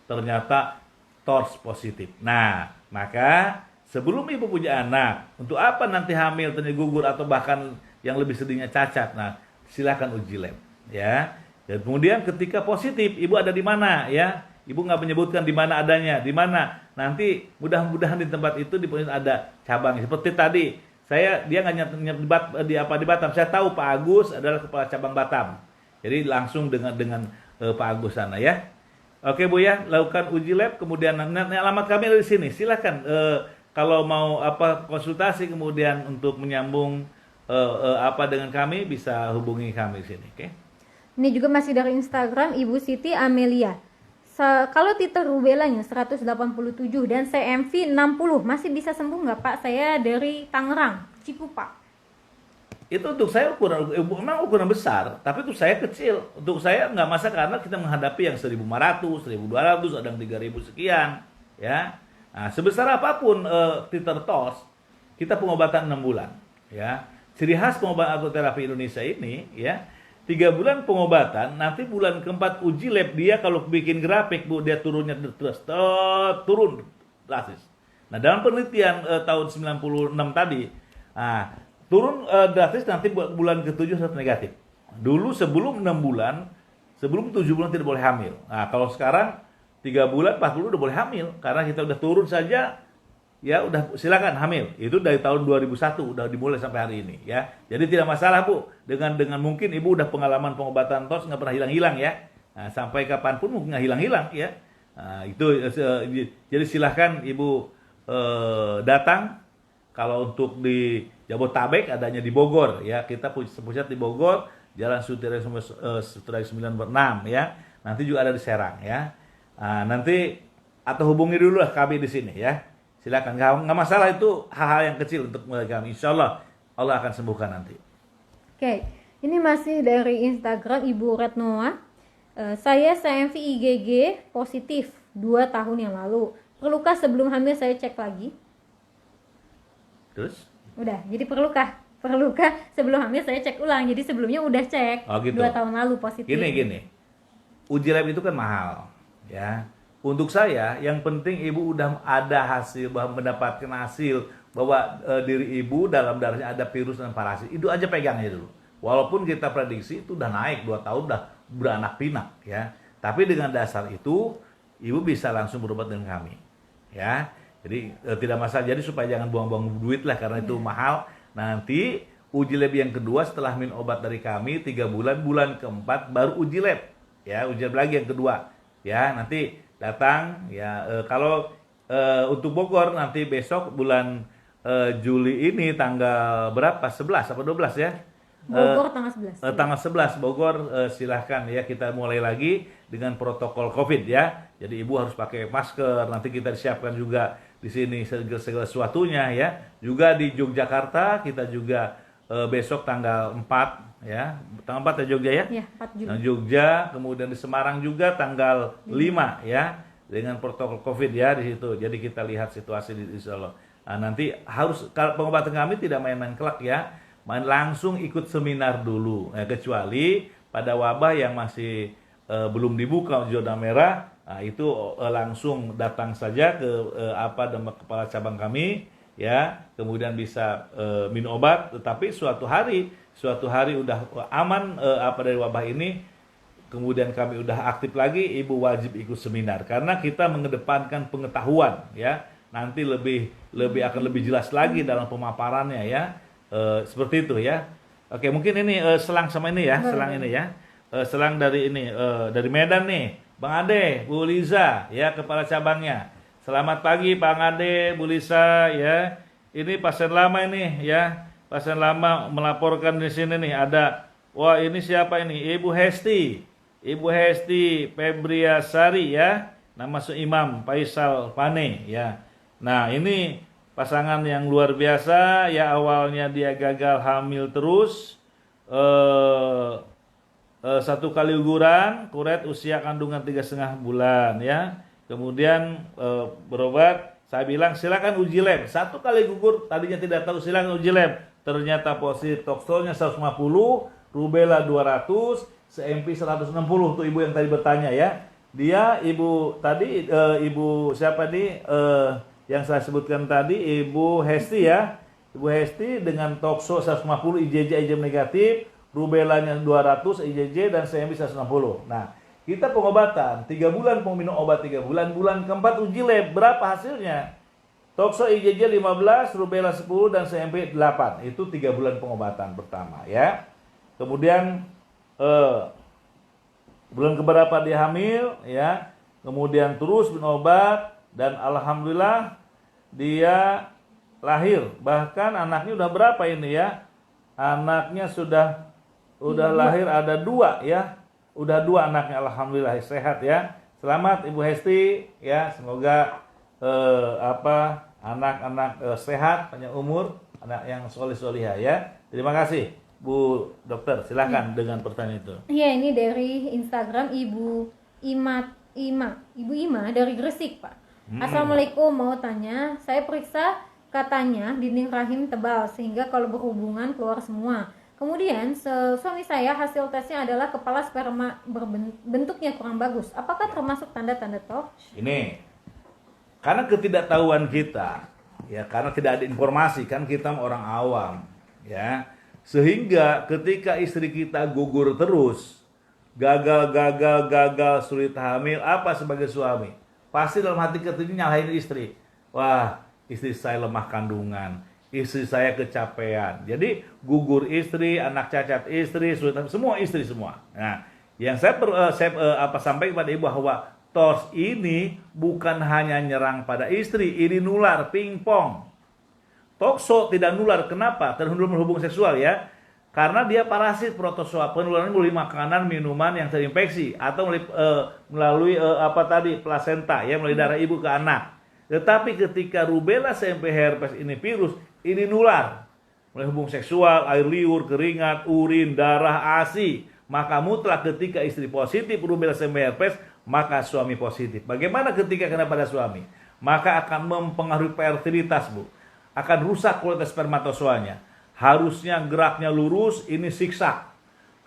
ternyata TORS positif. Nah, maka sebelum ibu punya anak, untuk apa nanti hamil, ternyata gugur, atau bahkan yang lebih sedihnya cacat, nah silakan uji lab ya. Dan kemudian ketika positif, ibu ada di mana ya? Ibu nggak menyebutkan di mana adanya, di mana. Nanti mudah-mudahan di tempat itu ada cabang. Seperti tadi, dia nggak nyebut di Batam. Saya tahu Pak Agus adalah kepala cabang Batam. Jadi langsung dengan Pak Agus sana ya. Oke Bu ya, lakukan uji lab, kemudian alamat kami ada di sini. Silakan kalau mau konsultasi, kemudian untuk menyambung dengan kami, bisa hubungi kami di sini. Oke. Ini juga masih dari Instagram, Ibu Siti Amelia. Kalau titer rubelanya 187 dan CMV 60, masih bisa sembuh nggak Pak? Saya dari Tangerang, Cikupa. Itu untuk saya memang ukuran besar, tapi untuk saya kecil. Untuk saya nggak masalah karena kita menghadapi yang 1.500, 1.200, ada yang 3.000 sekian, ya. Nah, sebesar apapun titer TORS, kita pengobatan 6 bulan, ya. Ciri khas pengobatan agroterapi Indonesia ini, ya, 3 bulan pengobatan, nanti bulan keempat uji lab dia kalau bikin grafik Bu, dia turunnya terus turun drastis. Nah, dalam penelitian tahun 96 tadi, turun drastis nanti bulan ke-7 sudah negatif. Dulu sebelum 6 bulan, sebelum 7 bulan tidak boleh hamil. Nah, kalau sekarang 3 bulan, 4 bulan udah boleh hamil. Karena kita udah turun saja, ya udah silakan hamil. Itu dari tahun 2001 udah dimulai sampai hari ini ya. Jadi tidak masalah Bu. Dengan mungkin Ibu udah pengalaman pengobatan TORS nggak pernah hilang-hilang ya. Nah, sampai kapanpun mungkin nggak hilang-hilang ya. Nah, itu jadi silahkan Ibu datang. Kalau untuk di Jabodetabek adanya di Bogor ya. Kita pusat di Bogor, Jalan Sudirman 9/6 ya. Nanti juga ada di Serang ya. Nah, nanti atau hubungi dulu lah kami di sini ya. Silakan, nggak masalah, itu hal-hal yang kecil untuk kami. Insya Allah Allah akan sembuhkan nanti. Oke, ini masih dari Instagram Ibu Retnoa. Saya CMV IgG positif 2 tahun yang lalu. Perlukah sebelum hamil saya cek lagi? Terus? Udah, jadi perlukah sebelum hamil saya cek ulang? Jadi sebelumnya udah cek, Oh, gitu. 2 tahun lalu positif. Gini. Uji lab itu kan mahal ya. Untuk saya, yang penting ibu udah ada hasil, bahwa mendapatkan hasil bahwa diri ibu dalam darahnya ada virus dan parasit. Itu aja pegangnya dulu. Walaupun kita prediksi itu udah naik 2 tahun, udah beranak pinak ya. Tapi dengan dasar itu, ibu bisa langsung berobat dengan kami. Ya. Jadi tidak masalah. Jadi supaya jangan buang-buang duit lah karena itu mahal. Nanti uji lab yang kedua setelah minum obat dari kami 3 bulan keempat baru uji lab. Ya, uji lab lagi yang kedua. Ya, nanti datang ya. Kalau untuk Bogor nanti besok bulan Juli ini tanggal berapa? 11 apa 12 ya? Bogor tanggal 11. Tanggal 11 Bogor, silahkan ya, kita mulai lagi dengan protokol COVID ya. Jadi ibu harus pakai masker. Nanti kita disiapkan juga di sini segala sesuatunya ya. Juga di Yogyakarta kita juga besok tanggal 4 ya. Tanggal 4 ya Jogja ya? Iya, 4 Juli. Nah, Jogja, kemudian di Semarang juga tanggal 5 ya, dengan protokol COVID ya di situ. Jadi kita lihat situasi di insya Allah. Nah, nanti harus, kalau pengobatan kami tidak main-main kelak ya, main langsung ikut seminar dulu. Nah, kecuali pada wabah yang masih belum dibuka zona merah, nah, itu langsung datang saja ke kepala cabang kami ya, kemudian bisa minum obat. Tetapi suatu hari udah aman dari wabah ini, kemudian kami udah aktif lagi, ibu wajib ikut seminar karena kita mengedepankan pengetahuan ya. Nanti akan lebih jelas lagi dalam pemaparannya ya. Seperti itu ya. Oke, mungkin ini selang sama ini ya, selang ini ya. Selang dari ini dari Medan nih. Bang Ade, Bu Liza ya, kepala cabangnya. Selamat pagi Bang Ade, Bu Liza ya. Ini pasien lama ini ya. Pasien lama melaporkan di sini nih, ada, wah ini siapa ini? Ibu Hesti. Ibu Hesti Febriasari ya. Nama Imam Faisal Pane ya. Nah, ini pasangan yang luar biasa ya, awalnya dia gagal hamil terus, 1 kali uguran, kuret usia kandungan 3,5 bulan ya. Kemudian berobat, saya bilang silakan uji lab. 1 kali gugur, tadinya tidak tahu, silakan uji lab. Ternyata positif, toksolnya 150, rubella 200, CMV 160 tuh ibu yang tadi bertanya ya. Dia ibu tadi ibu siapa nih? Yang saya sebutkan tadi, Ibu Hesti ya. Ibu Hesti dengan tokso 150, IgG negatif, rubellanya 200, IgG dan CMV 160. Nah, kita pengobatan 3 bulan, minum obat 3 bulan, bulan keempat uji lab, berapa hasilnya? Tokso IgG 15, rubella 10 dan CMV 8. Itu 3 bulan pengobatan pertama ya. Kemudian bulan keberapa dia hamil ya. Kemudian terus minum obat. Dan alhamdulillah dia lahir. Bahkan anaknya udah berapa ini ya? Anaknya sudah lahir, ada 2 ya. Udah 2 anaknya, alhamdulillah sehat ya. Selamat Ibu Hesti ya. Semoga anak-anak sehat, panjang umur, anak yang solih-solihah ya. Terima kasih Bu Dokter. Silakan dengan pertanyaan itu. Iya, ini dari Instagram Ibu Ima dari Gresik, Pak. Assalamualaikum, mau tanya, saya periksa katanya dinding rahim tebal sehingga kalau berhubungan keluar semua. Kemudian suami saya hasil tesnya adalah kepala sperma bentuknya kurang bagus. Apakah termasuk tanda-tanda TORCH? Ini karena ketidaktahuan kita, ya, karena tidak ada informasi, kan kita orang awam, ya, sehingga ketika istri kita gugur terus, gagal, sulit hamil, apa sebagai suami? Pasti dalam hati kita ini nyalahin istri. Wah, istri saya lemah kandungan, istri saya kecapean. Jadi gugur istri, anak cacat istri, semua istri semua. Nah, yang saya sampaikan kepada ibu bahwa TORCH ini bukan hanya nyerang pada istri, ini nular pingpong. Tokso tidak nular, kenapa? Terhubung hubungan seksual ya. Karena dia parasit protozoa, penularan melalui makanan, minuman yang terinfeksi atau melalui plasenta ya, melalui darah ibu ke anak. Tetapi ketika rubella, CMV, herpes ini virus, ini nular melalui hubungan seksual, air liur, keringat, urin, darah, ASI. Maka mutlak ketika istri positif rubella, CMV, herpes, maka suami positif. Bagaimana ketika kena pada suami? Maka akan mempengaruhi fertilitas, Bu. Akan rusak kualitas spermatozoanya. Harusnya geraknya lurus, ini zigzag.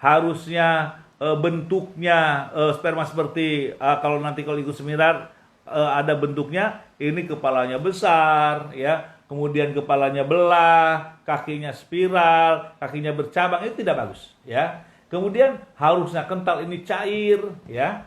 Harusnya bentuknya sperma seperti kalau ikut seminar ada bentuknya, ini kepalanya besar ya, kemudian kepalanya belah, kakinya spiral, kakinya bercabang, itu tidak bagus ya. Kemudian harusnya kental, ini cair ya.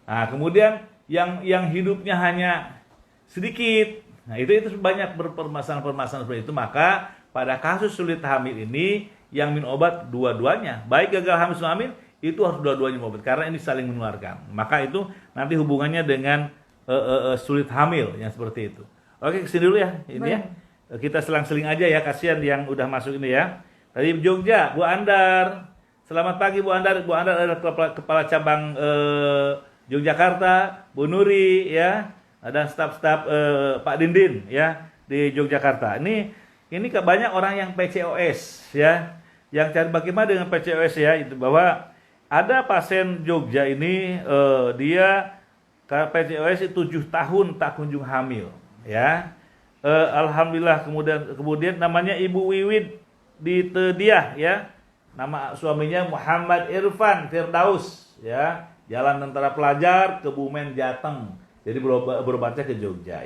Nah, kemudian yang hidupnya hanya sedikit. Nah, itu banyak permasalahan seperti itu. Maka pada kasus sulit hamil ini yang minum obat dua-duanya, baik gagal hamil sama hamil, itu harus dua-duanya minum obat karena ini saling menularkan. Maka itu nanti hubungannya dengan sulit hamil yang seperti itu. Oke, kesini dulu ya ini ya. Kita selang-seling aja ya, kasihan yang udah masuk ini ya. Tadi Jogja, Bu Andar. Selamat pagi Bu Andar. Bu Andar adalah kepala cabang Yogyakarta, Bu Nuri ya, dan staf-staf Pak Dindin ya di Yogyakarta. Ini banyak orang yang PCOS ya, yang cari bagaimana dengan PCOS ya, itu bahwa ada pasien Jogja ini dia PCOS 7 tahun tak kunjung hamil ya. Alhamdulillah, kemudian namanya Ibu Wiwid di Tediah ya. Nama suaminya Muhammad Irfan Firdaus ya. Jalan Tentara Pelajar, Kebumen, Jateng. Jadi berobatnya ke Jogja.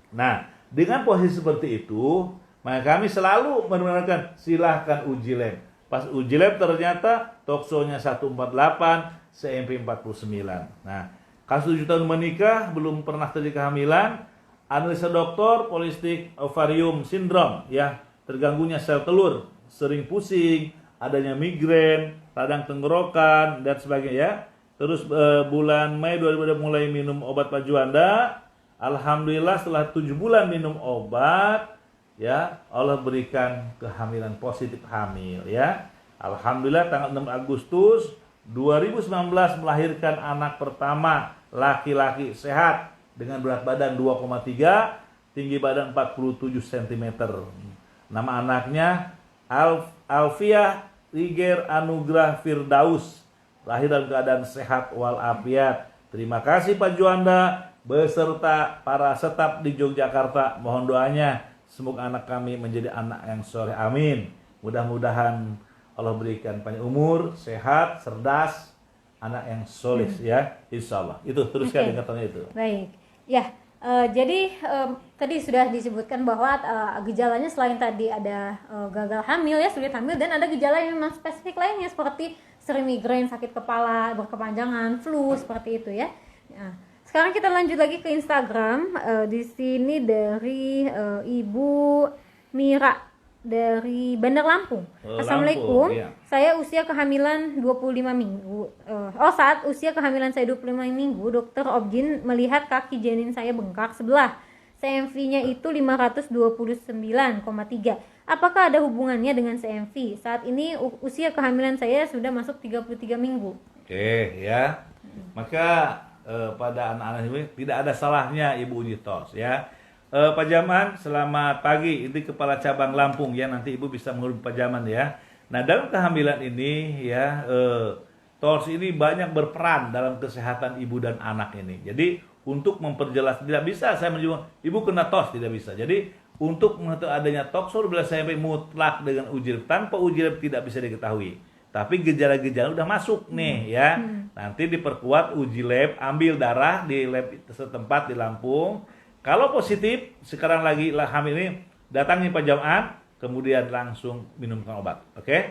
Nah, dengan posisi seperti itu, maka kami selalu menerangkan silahkan uji lab. Pas uji lab ternyata toksonya 148, CMV 49. Nah, kasus 7 tahun menikah, belum pernah terjadi kehamilan, analisa dokter, polistik ovarium syndrome, ya, terganggunya sel telur, sering pusing, adanya migrain, radang tenggorokan, dan sebagainya, ya. Terus bulan Mei 2020 mulai minum obat Pak Juanda. Alhamdulillah setelah 7 bulan minum obat, ya, Allah berikan kehamilan positif hamil, ya. Alhamdulillah tanggal 6 Agustus 2019 melahirkan anak pertama laki-laki sehat dengan berat badan 2,3, tinggi badan 47 cm. Nama anaknya Alfiah Riger Anugrah Firdaus. Lahir dalam keadaan sehat walafiat. Terima kasih Pak Juanda beserta para staf di Yogyakarta. Mohon doanya semoga anak kami menjadi anak yang soleh. Amin. Mudah-mudahan Allah berikan panjang umur, sehat, cerdas, anak yang soleh ya. Insya Allah. Itu teruskan katanya itu. Baik. Ya. Jadi tadi sudah disebutkan bahwa gejalanya selain tadi ada gagal hamil ya, sulit hamil, dan ada gejala yang memang spesifik lainnya seperti sering migrain, sakit kepala berkepanjangan, flu seperti itu ya. Nah, sekarang kita lanjut lagi ke Instagram. Di sini dari Ibu Mira dari Bandar Lampung. Assalamualaikum. Iya. Saya usia kehamilan 25 minggu. Saat usia kehamilan saya 25 minggu, dokter Objin melihat kaki janin saya bengkak sebelah. CMV-nya itu 529,3. Apakah ada hubungannya dengan CMV? Saat ini usia kehamilan saya sudah masuk 33 minggu. Oke, ya. Maka pada anak-anak ini tidak ada salahnya Ibu uji tos ya. Pak Jaman, selamat pagi. Ini Kepala Cabang Lampung ya. Nanti Ibu bisa menghubungi Pak Jaman ya. Nah, dalam kehamilan ini ya, TORS ini banyak berperan dalam kesehatan ibu dan anak ini. Jadi untuk memperjelas, tidak bisa saya menyebut ibu kena TORS, tidak bisa. Jadi untuk mengetahui adanya toksur bila sampai mutlak dengan uji lab, tanpa uji lab tidak bisa diketahui. Tapi gejala-gejala udah masuk nih ya. Nanti diperkuat uji lab, ambil darah di lab setempat di Lampung. Kalau positif, sekarang lagi hamil ini, datangi Pak Jaman, kemudian langsung minumkan obat. Oke?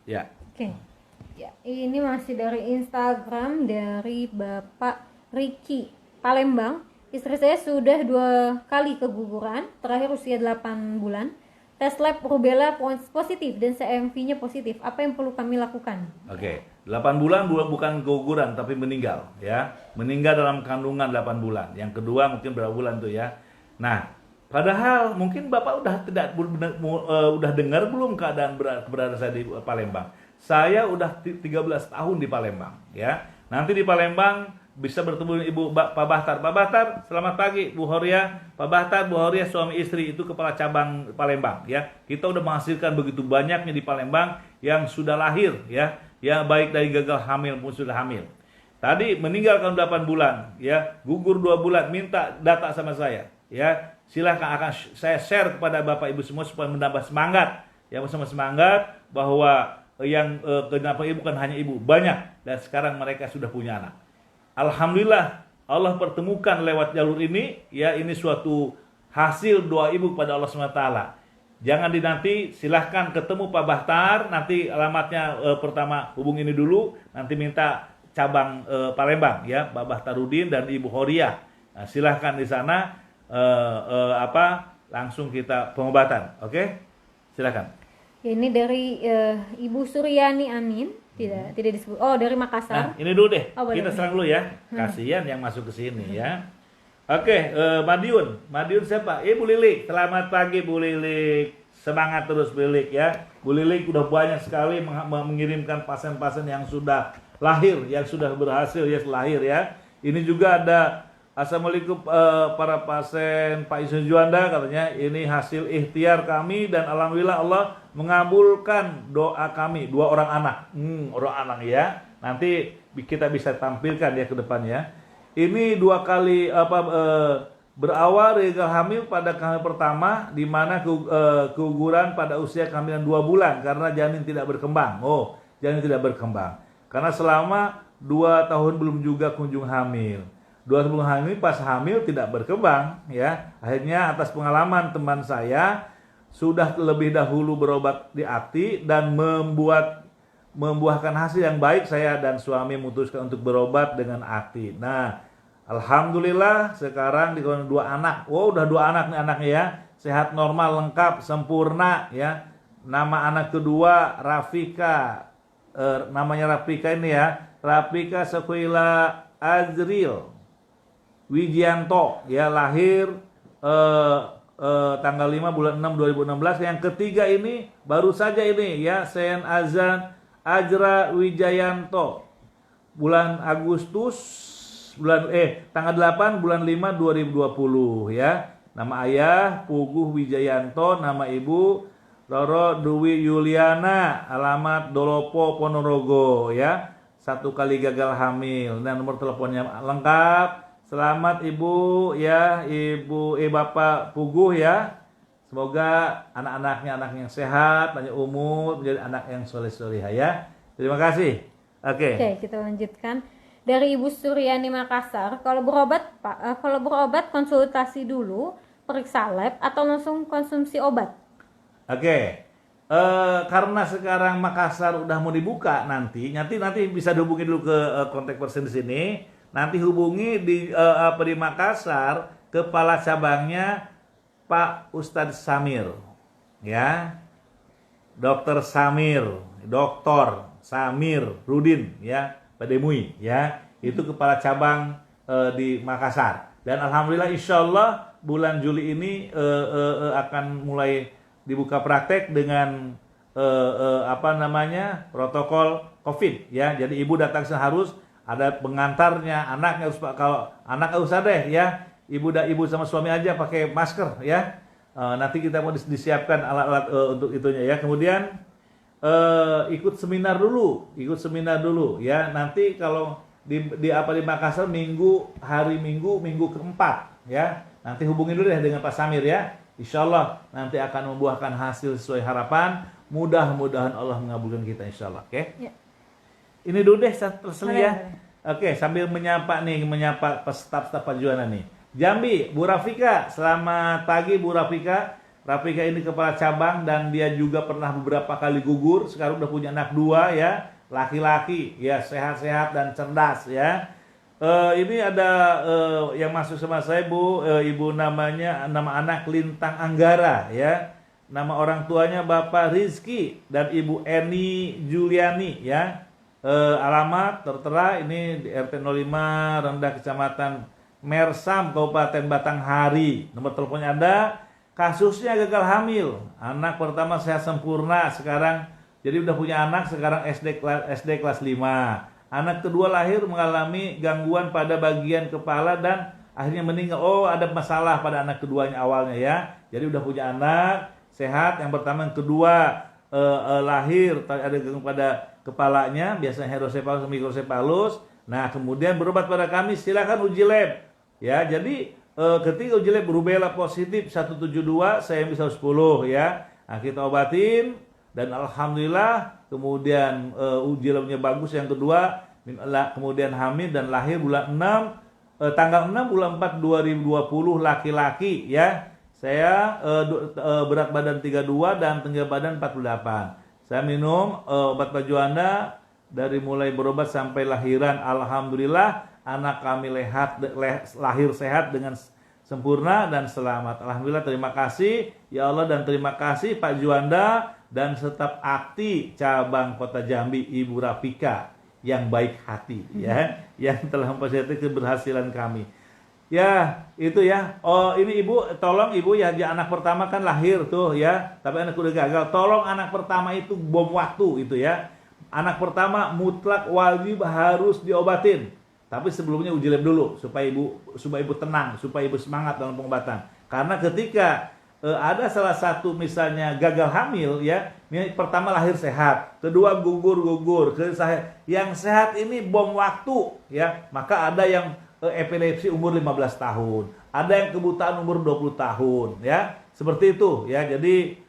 Ya. Oke. Ya, ini masih dari Instagram dari Bapak Riki Palembang. Istri saya sudah 2 kali keguguran, terakhir usia 8 bulan. Tes lab rubella positif dan CMV-nya positif. Apa yang perlu kami lakukan? Oke. 8 bulan bukan keguguran tapi meninggal ya. Meninggal dalam kandungan 8 bulan. Yang kedua mungkin berapa bulan tuh ya. Nah, padahal mungkin Bapak udah dengar belum keberadaan saya di Palembang. Saya udah 13 tahun di Palembang ya. Nanti di Palembang bisa bertemu dengan Ibu Pak Bahtar. Pak Bahtar, selamat pagi Bu Horia. Pak Bahtar, Bu Horia suami istri itu kepala cabang Palembang ya. Kita udah menghasilkan begitu banyaknya di Palembang yang sudah lahir ya. Ya baik dari gagal hamil pun sudah hamil. Tadi meninggalkan 8 bulan ya, gugur 2 bulan, minta data sama saya ya. Silahkan akan saya share kepada Bapak Ibu semua supaya menambah semangat. Ya bersama semangat bahwa yang kenapa ibu bukan hanya ibu, banyak, dan sekarang mereka sudah punya anak. Alhamdulillah Allah pertemukan lewat jalur ini ya, ini suatu hasil doa ibu kepada Allah SWT. Jangan dinanti, silahkan ketemu Pak Bahtar, nanti alamatnya pertama hubungi ini dulu, nanti minta cabang Palembang ya, Pak Bahtarudin dan Ibu Horia. Nah, silahkan di sana langsung kita pengobatan. Oke? Silahkan. Ini dari Ibu Suryani Amin. Tidak disebut. Oh, dari Makassar. Nah, ini dulu deh. Oh, kita serang dulu ya. Kasihan yang masuk ke sini ya. Oke, Madiun siapa? Bu Lilik. Selamat pagi Bu Lilik. Semangat terus Bu Lilik ya. Bu Lilik udah banyak sekali mengirimkan pasien-pasien yang sudah lahir, yang sudah berhasil ya lahir ya. Ini juga ada Assalamualaikum para pasien Pak Isun Juanda, katanya ini hasil ikhtiar kami dan alhamdulillah Allah mengabulkan doa kami. 2 orang anak. Orang anak ya. Nanti kita bisa tampilkan ya ke depannya. Ini 2 kali Berawal dari gagal hamil pada kehamilan pertama, di mana keguguran pada usia kehamilan 2 bulan karena janin tidak berkembang. Oh, janin tidak berkembang. Karena selama 2 tahun belum juga kunjung hamil. 2 tahun belum hamil, pas hamil tidak berkembang, ya. Akhirnya atas pengalaman teman saya sudah lebih dahulu berobat di AKTI dan membuahkan hasil yang baik, saya dan suami memutuskan untuk berobat dengan AKTI. Nah, alhamdulillah sekarang dikandung 2 anak. Wow, udah 2 anak nih anaknya ya. Sehat, normal, lengkap, sempurna ya. Nama anak kedua Rafika. Namanya Rafika ini ya. Rafika Sekuila Azril Wijianto ya, lahir tanggal 5 bulan 6 2016. Yang ketiga ini baru saja ini ya, Sen Azan Ajra Wijayanto, bulan Agustus tanggal 8 bulan 5 2020 ya. Nama ayah Puguh Wijayanto, nama ibu Roro Dwi Yuliana, alamat Dolopo Ponorogo ya. 1 kali gagal hamil dan nomor teleponnya lengkap. Selamat ibu ya, bapak Puguh ya. Semoga anak-anaknya anak yang sehat, panjang umur, menjadi anak yang soleh-solehah ya. Terima kasih. Oke, kita lanjutkan. Dari Ibu Suryani Makassar, kalau berobat konsultasi dulu, periksa lab atau langsung konsumsi obat? Oke. Karena sekarang Makassar udah mau dibuka, nanti bisa dihubungi dulu ke kontak person di sini. Nanti hubungi di Makassar, kepala cabangnya Pak Ustadz Samir, ya, Dokter Samir Rudin, ya, Pak Demui, ya, itu kepala cabang di Makassar. Dan alhamdulillah, insya Allah bulan Juli ini akan mulai dibuka praktek dengan protokol COVID, ya. Jadi ibu datang harus ada pengantarnya, anaknya harus, kalau anak nggak usah deh, ya. Ibu sama suami aja pakai masker ya. Nanti kita mau disiapkan alat-alat untuk itunya ya. Kemudian ikut seminar dulu ya. Nanti kalau di Makassar hari Minggu keempat ya. Nanti hubungi dulu deh dengan Pak Samir ya. Insya Allah nanti akan membuahkan hasil sesuai harapan. Mudah-mudahan Allah mengabulkan kita, insya Allah. Oke? Ya. Ini dulu deh terselia ya. Oke, sambil menyapa staf-staf Pak Juwana nih. Jambi, Bu Rafika, selamat pagi Bu Rafika. Rafika ini kepala cabang dan dia juga pernah beberapa kali gugur. Sekarang udah punya anak 2 ya, laki-laki ya, sehat-sehat dan cerdas ya. Ini ada yang masuk sama saya Bu, ibu nama anak Lintang Anggara ya. Nama orang tuanya Bapak Rizky dan Ibu Eni Juliani ya. Alamat tertera ini di RT 05 Rendah Kecamatan Mersam, Kabupaten Batanghari. Nomor teleponnya ada. Kasusnya gagal hamil. Anak pertama sehat sempurna. Sekarang jadi udah punya anak. Sekarang SD kelas 5. Anak kedua lahir mengalami gangguan pada bagian kepala dan akhirnya meninggal. Oh, ada masalah pada anak keduanya awalnya ya. Jadi udah punya anak sehat. Yang pertama, yang kedua lahir ada gangguan pada kepalanya. Biasanya hidrosefalus, mikrocephalus. Nah, kemudian berobat pada kami. Silakan uji lab. Ya, jadi ketika uji lab rubella positif 172, saya bisa 10 ya. Nah, kita obatin dan alhamdulillah kemudian uji labnya bagus. Yang kedua, kemudian hamil dan lahir bulan 6 tanggal 6 bulan 4 2020 laki-laki ya. Saya berat badan 32 dan tinggi badan 48. Saya minum obat Pak Juanda dari mulai berobat sampai lahiran, alhamdulillah anak kami lahir sehat dengan sempurna dan selamat. Alhamdulillah, terima kasih ya Allah dan terima kasih Pak Juanda dan staf AKTI cabang Kota Jambi Ibu Rafika yang baik hati ya, yang telah memfasilitasi keberhasilan kami. Ya, itu ya. Oh, ini Ibu, tolong Ibu ya, anak pertama kan lahir tuh ya, tapi anak udah gagal. Tolong anak pertama itu bom waktu itu ya. Anak pertama mutlak wajib harus diobatin. Tapi sebelumnya uji lab dulu supaya ibu tenang, supaya ibu semangat dalam pengobatan. Karena ketika ada salah satu misalnya gagal hamil ya, ini pertama lahir sehat, kedua gugur, yang sehat ini bom waktu ya, maka ada yang epilepsi umur 15 tahun, ada yang kebutaan umur 20 tahun, ya. Seperti itu, ya. Jadi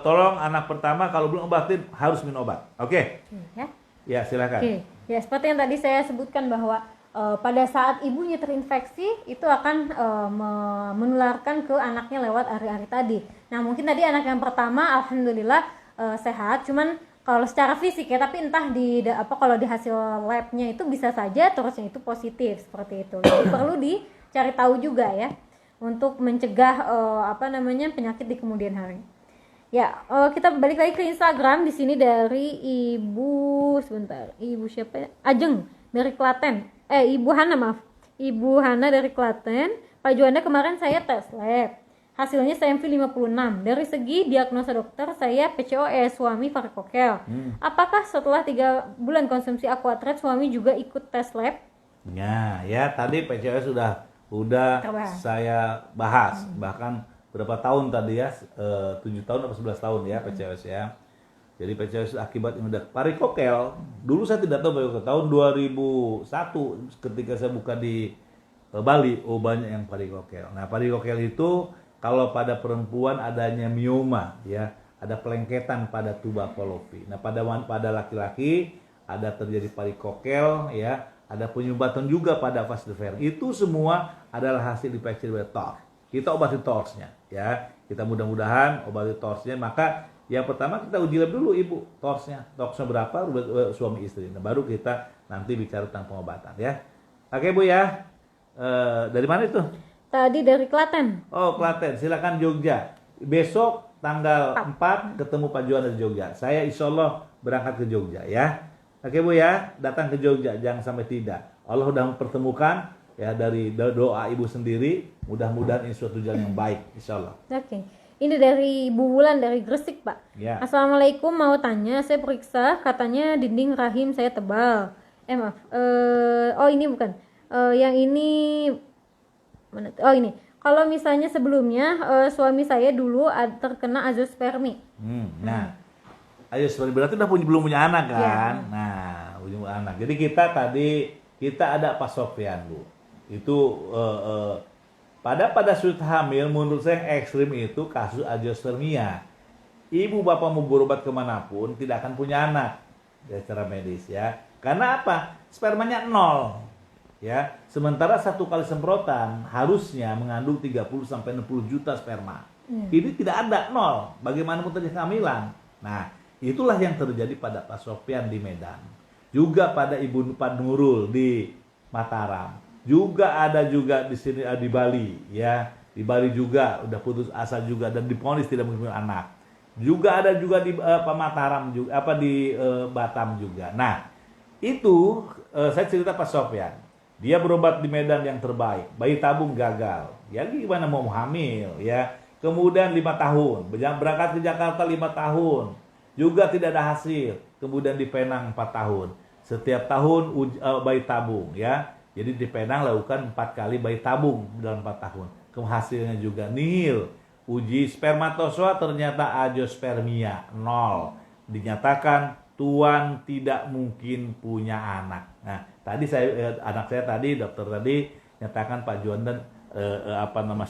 tolong anak pertama kalau belum obatin harus minum obat. Oke. Ya. Ya, silakan. Oke. Ya, seperti yang tadi saya sebutkan bahwa pada saat ibunya terinfeksi itu akan menularkan ke anaknya lewat ari-ari tadi. Nah, mungkin tadi anak yang pertama alhamdulillah sehat, cuman kalau secara fisik ya, tapi entah kalau di hasil labnya itu bisa saja torchnya itu positif seperti itu. Jadi perlu dicari tahu juga ya untuk mencegah penyakit di kemudian hari. Ya, kita balik lagi ke Instagram. Di sini dari Ibu siapa ya? Ajeng dari Klaten. Ibu Hana, maaf. Ibu Hana dari Klaten. Pak Juanda, kemarin saya tes lab. Hasilnya CMV 56. Dari segi diagnosa dokter, saya PCOS, suami varikokel. Apakah setelah 3 bulan konsumsi Aquatrade suami juga ikut tes lab? Ya, tadi PCOS sudah Terbahas. saya bahas. Bahkan berapa tahun tadi ya? 7 tahun atau 11 tahun ya PCOS ya. Jadi PCOS akibat yang udah varikokel. Dulu saya tidak tahu varikokel. Tahun 2001 ketika saya buka di Bali, banyak yang varikokel. Nah, varikokel itu kalau pada perempuan adanya mioma ya, ada pelengketan pada tuba falopi. Nah, pada laki-laki ada terjadi varikokel ya, ada penyumbatan juga pada vas deferens. Itu semua adalah hasil infeksi dari TORS. Kita obati TORS-nya ya. Kita mudah-mudahan obati TORS-nya. Maka yang pertama kita uji lab dulu ibu TORS-nya. TORS-nya berapa suami istri. Nah, baru kita nanti bicara tentang pengobatan ya. Oke Bu ya. Dari mana itu? Tadi dari Klaten. Oh, Klaten. Silakan Jogja. Besok tanggal 4 ketemu Pak Juanda di Jogja. Saya insya Allah berangkat ke Jogja ya. Oke Bu ya, datang ke Jogja jangan sampai tidak. Allah sudah mempertemukan ya dari doa ibu sendiri. Mudah-mudahan ini suatu jalan yang baik insya Allah. Oke. Ini dari Ibu Wulan dari Gresik, Pak. Ya. Assalamualaikum, mau tanya, saya periksa katanya dinding rahim saya tebal. Maaf. Ini bukan. Yang ini mana? Ini. Kalau misalnya sebelumnya suami saya dulu terkena azoospermi. Nah, azoospermi berarti udah belum punya anak kan? Ya. Nah, belum punya anak. Jadi kita ada Pak Sofyan Bu. Itu pada sudut hamil menurut saya yang ekstrim itu kasus azoospermia. Ibu bapak mau berobat kemanapun tidak akan punya anak ya, secara medis ya. Karena apa? Spermanya 0 ya. Sementara 1 kali semprotan harusnya mengandung 30 sampai 60 juta sperma. Ini tidak ada 0. Bagaimana mau terjadi kehamilan? Nah, itulah yang terjadi pada Pak Sofyan di Medan. Juga pada Ibu Pak Nurul di Mataram. Juga ada juga di sini di Bali ya. Di Bali juga udah putus asa juga dan divonis tidak memiliki anak. Juga ada juga di Mataram juga di Batam juga. Nah, itu saya cerita Pak Sofyan. Dia berobat di Medan yang terbaik. Bayi tabung gagal. Ya gimana mau hamil ya. Kemudian 5 tahun. Berangkat ke Jakarta 5 tahun. Juga tidak ada hasil. Kemudian di Penang 4 tahun. Setiap tahun bayi tabung ya. Jadi di Penang lakukan 4 kali bayi tabung dalam 4 tahun. Hasilnya juga nihil. Uji spermatozoa ternyata azoospermia 0. Dinyatakan tuan tidak mungkin punya anak. Nah, tadi anak saya tadi dokter tadi nyatakan Pak Juanda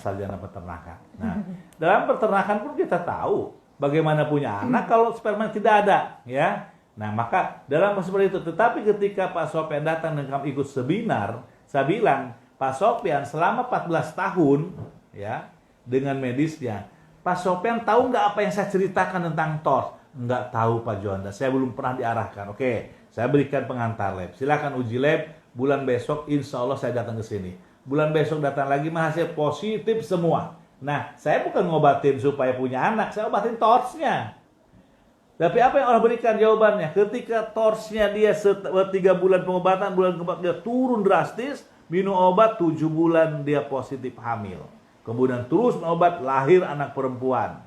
sarjana peternakan. Nah, dalam peternakan pun kita tahu bagaimana punya anak kalau sperma tidak ada, ya. Nah, maka dalam seperti itu. Tetapi ketika Pak Sofyan datang dan kami ikut seminar, saya bilang, Pak Sofyan selama 14 tahun, ya, dengan medisnya, Pak Sofyan tahu nggak apa yang saya ceritakan tentang TORS? Nggak tahu Pak Juanda, saya belum pernah diarahkan. Oke, saya berikan pengantar lab. Silakan uji lab, bulan besok insya Allah saya datang ke sini. Bulan besok datang lagi, hasil positif semua. Nah, saya bukan ngobatin supaya punya anak, saya obatin TORS-nya. Tapi apa yang Allah berikan jawabannya? Ketika TORS-nya dia 3 bulan pengobatan, bulan keempat dia turun drastis, minum obat 7 bulan dia positif hamil. Kemudian terus minum obat, lahir anak perempuan.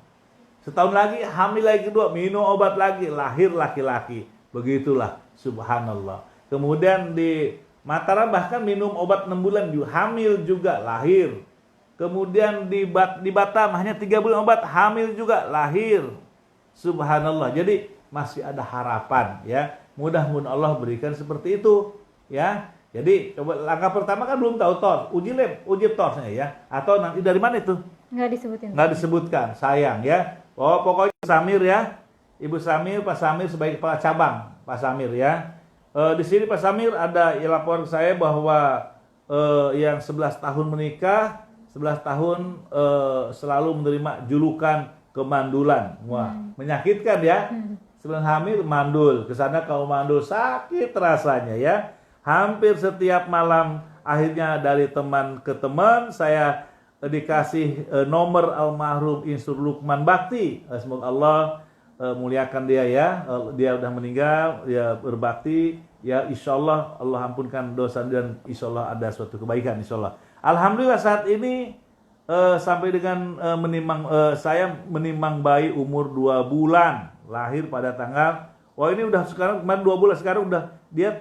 Setahun lagi hamil lagi kedua, minum obat lagi, lahir laki-laki. Begitulah, subhanallah. Kemudian di Mataram bahkan minum obat 6 bulan, hamil juga, lahir. Kemudian di Batam hanya 3 bulan obat, hamil juga, lahir. Subhanallah. Jadi masih ada harapan ya. Mudah-mudahan Allah berikan seperti itu ya. Jadi coba langkah pertama kan belum tahu TORS, uji TORS-nya ya. Atau nanti dari mana itu? Nggak disebutin. Nggak disebutkan, sayang ya. Oh pokoknya Samir ya, Ibu Samir, Pak Samir sebagai kepala cabang, Pak Samir ya. Di sini Pak Samir ada yang lapor ke saya bahwa yang 11 tahun menikah, 11 tahun selalu menerima julukan kemandulan. Wah, menyakitkan ya. Sebelum hamil mandul, kesana kalau mandul sakit rasanya ya. Hampir setiap malam akhirnya dari teman ke teman saya dikasih nomor almarhum Insur Lukman Bakti. Semoga Allah muliakan dia ya. Dia udah meninggal, dia berbakti. Ya insya Allah Allah ampunkan dosa dan insya Allah ada suatu kebaikan insya Allah. Alhamdulillah saat ini sampai dengan saya menimang bayi umur 2 bulan. Lahir pada tanggal, wah ini udah sekarang kemarin 2 bulan, sekarang udah dia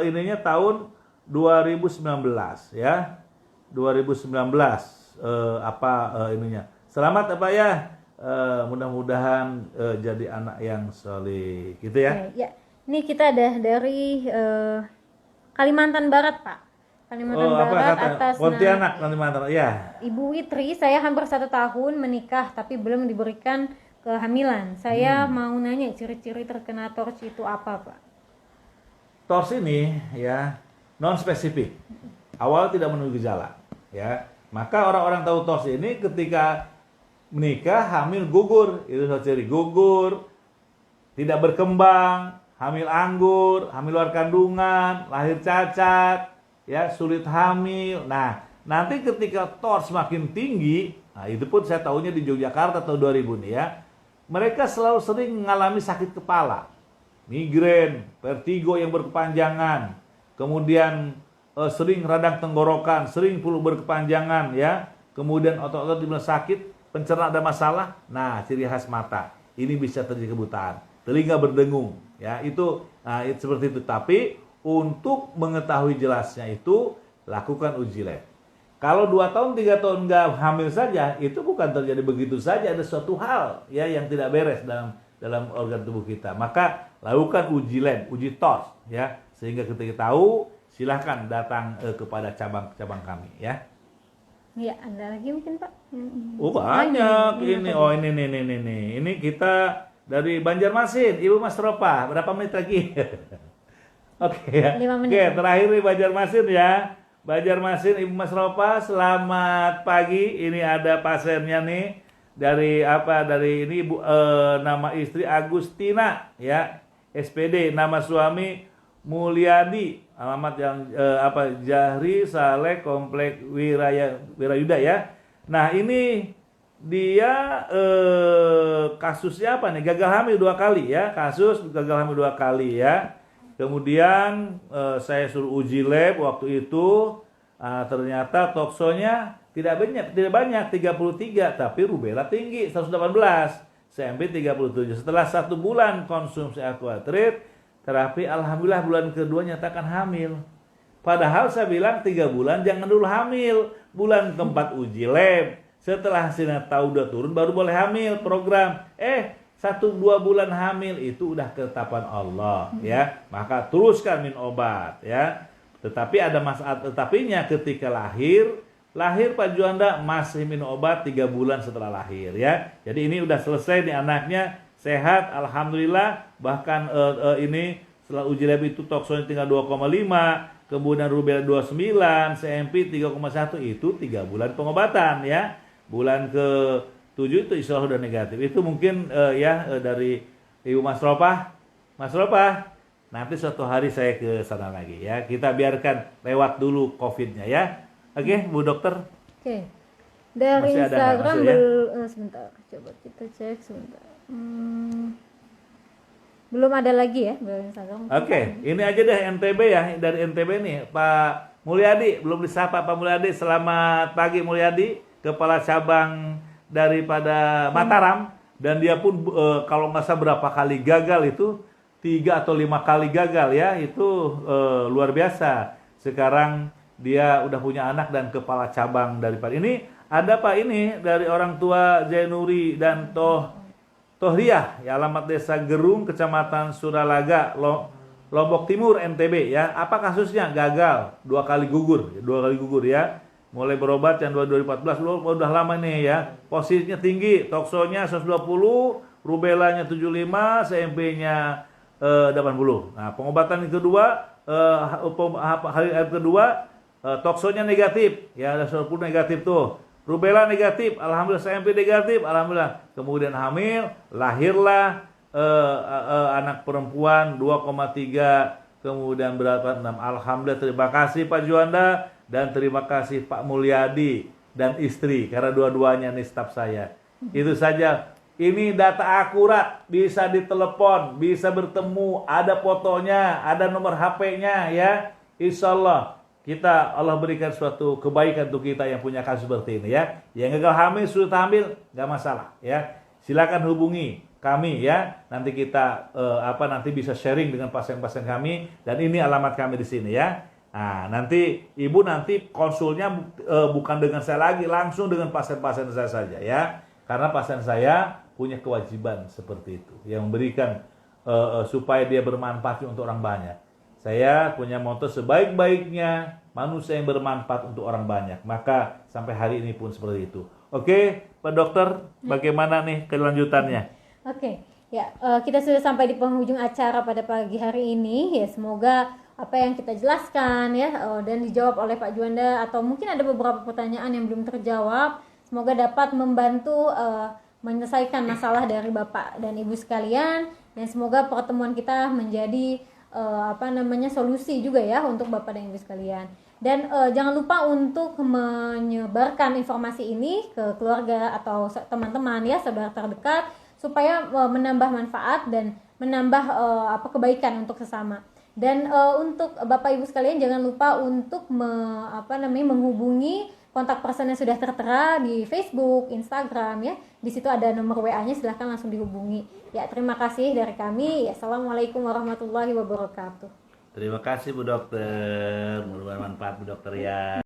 ininya tahun 2019 ya. 2019 ininya. Selamat Pak ya. Mudah-mudahan jadi anak yang soleh gitu ya. Ya. Ini kita ada dari Kalimantan Barat, Pak. Kalimantan Barat atas Pontianak Kalimantan. Ya. Ibu Witri, saya hampir 1 tahun menikah tapi belum diberikan kehamilan. Saya mau nanya ciri-ciri terkena TORS itu apa, Pak? TORS ini ya non spesifik. Awal tidak menunjukkan gejala, ya. Maka orang-orang tahu TORS ini ketika menikah hamil gugur, itu ciri gugur, tidak berkembang, hamil anggur, hamil luar kandungan, lahir cacat, ya sulit hamil. Nah, nanti ketika TORS makin tinggi, nah itu pun saya tahunya di Yogyakarta tahun 2000 nih ya. Mereka selalu sering mengalami sakit kepala, migrain, vertigo yang berkepanjangan, kemudian sering radang tenggorokan, sering flu berkepanjangan ya, kemudian otot-otot di sakit, pencernaan ada masalah. Nah, ciri khas mata ini bisa terjadi kebutaan, telinga berdengung, ya itu seperti itu. Tapi untuk mengetahui jelasnya itu lakukan uji lab. Kalau 2 tahun, 3 tahun nggak hamil saja, itu bukan terjadi begitu saja. Ada suatu hal ya yang tidak beres dalam organ tubuh kita. Maka lakukan uji lab, uji TORS ya, sehingga ketika tahu silahkan datang kepada cabang-cabang kami ya. Iya, ada lagi mungkin Pak? Oh banyak ini. Oh ini nih. Ini kita dari Banjarmasin, Ibu Mas Ropa. Berapa menit lagi? Oke ya. 5 menit. Oke, terakhir nih Banjarmasin ya. Banjarmasin Ibu Mas Ropa, selamat pagi. Ini ada pasiennya nih dari ini Ibu nama istri Agustina ya, SPD, nama suami Mulyadi, alamat yang Jahri Saleh Komplek Wirayuda ya. Nah, ini dia kasusnya apa nih? Gagal hamil 2 kali ya, kasus gagal hamil 2 kali ya. Kemudian saya suruh uji lab waktu itu, ternyata toksonya tidak banyak 33, tapi rubella tinggi 118, CMV 37. Setelah 1 bulan konsumsi Aquatrid terapi, alhamdulillah bulan kedua nyatakan hamil. Padahal saya bilang 3 bulan jangan dulu hamil, bulan keempat uji lab. Setelah hasilnya tahu udah turun baru boleh hamil program. 1-2 bulan hamil itu udah ketetapan Allah ya. Maka teruskan minum obat ya. Tetapi ada masalah tetapinya ketika lahir Pak Juanda masih minum obat 3 bulan setelah lahir ya. Jadi ini udah selesai nih anaknya, sehat alhamdulillah. Bahkan ini setelah uji lab itu toksonya tinggal 2,5, kemudian rubella 29, CMP 3,1, itu 3 bulan pengobatan ya. Bulan ke 7 itu insya Allah udah negatif. Itu mungkin dari Ibu Mas Ropa. Mas Ropa, nanti suatu hari saya ke sana lagi ya. Kita biarkan lewat dulu COVID-nya ya. Oke, Bu Dokter. Oke. Dari Masih ada Instagram ya? Sebentar, coba kita cek sebentar. Belum ada lagi ya dari Instagram. Oke, ini aja deh NTB ya, dari NTB nih Pak Mulyadi, belum disapa Pak Mulyadi. Selamat pagi Mulyadi, Kepala Cabang daripada Mataram, dan dia pun kalau nggak salah berapa kali gagal itu, 3 atau 5 kali gagal ya, itu luar biasa. Sekarang dia udah punya anak dan kepala cabang daripada ini. Ada Pak ini dari orang tua Zainuri dan Tohriah ya, alamat Desa Gerung, Kecamatan Suralaga, Lombok Timur NTB ya. Apa kasusnya? Gagal, 2 kali gugur ya. Mulai berobat yang 2014 udah lama nih ya. Posisinya tinggi, toksonya 120, rubelanya 75, CMP-nya 80. Nah, pengobatan yang kedua hari kedua toksonya negatif, ya ada 10 negatif tuh. Rubella negatif, alhamdulillah. CMP negatif, alhamdulillah. Kemudian hamil, lahirlah anak perempuan 2,3, kemudian berapa 6. Alhamdulillah, terima kasih Pak Juanda dan terima kasih Pak Mulyadi dan istri karena dua-duanya nih staf saya. Itu saja. Ini data akurat, bisa ditelepon, bisa bertemu, ada fotonya, ada nomor HP-nya ya. Insya Allah kita Allah berikan suatu kebaikan untuk kita yang punya kasus seperti ini ya. Yang gagal hamil, sudah hamil, nggak masalah ya. Silakan hubungi kami ya. Nanti kita nanti bisa sharing dengan pasien-pasien kami dan ini alamat kami di sini ya. Nah, nanti ibu nanti konsulnya bukan dengan saya lagi, langsung dengan pasien-pasien saya saja ya. Karena pasien saya punya kewajiban seperti itu, yang memberikan supaya dia bermanfaat untuk orang banyak. Saya punya moto sebaik-baiknya manusia yang bermanfaat untuk orang banyak. Maka sampai hari ini pun seperti itu. Oke, Pak Dokter, bagaimana nih kelanjutannya? Oke, ya kita sudah sampai di penghujung acara pada pagi hari ini. Ya semoga apa yang kita jelaskan ya dan dijawab oleh Pak Juanda atau mungkin ada beberapa pertanyaan yang belum terjawab, semoga dapat membantu menyelesaikan masalah dari Bapak dan Ibu sekalian, dan semoga pertemuan kita menjadi solusi juga ya untuk Bapak dan Ibu sekalian. Dan jangan lupa untuk menyebarkan informasi ini ke keluarga atau teman-teman ya, saudara terdekat, supaya menambah manfaat dan menambah kebaikan untuk sesama. Dan untuk Bapak Ibu sekalian jangan lupa untuk menghubungi kontak person yang sudah tertera di Facebook, Instagram ya. Di situ ada nomor WA-nya, silahkan langsung dihubungi. Ya, terima kasih dari kami. Ya, assalamualaikum warahmatullahi wabarakatuh. Terima kasih Bu Dokter, bermanfaat Bu Dokter ya.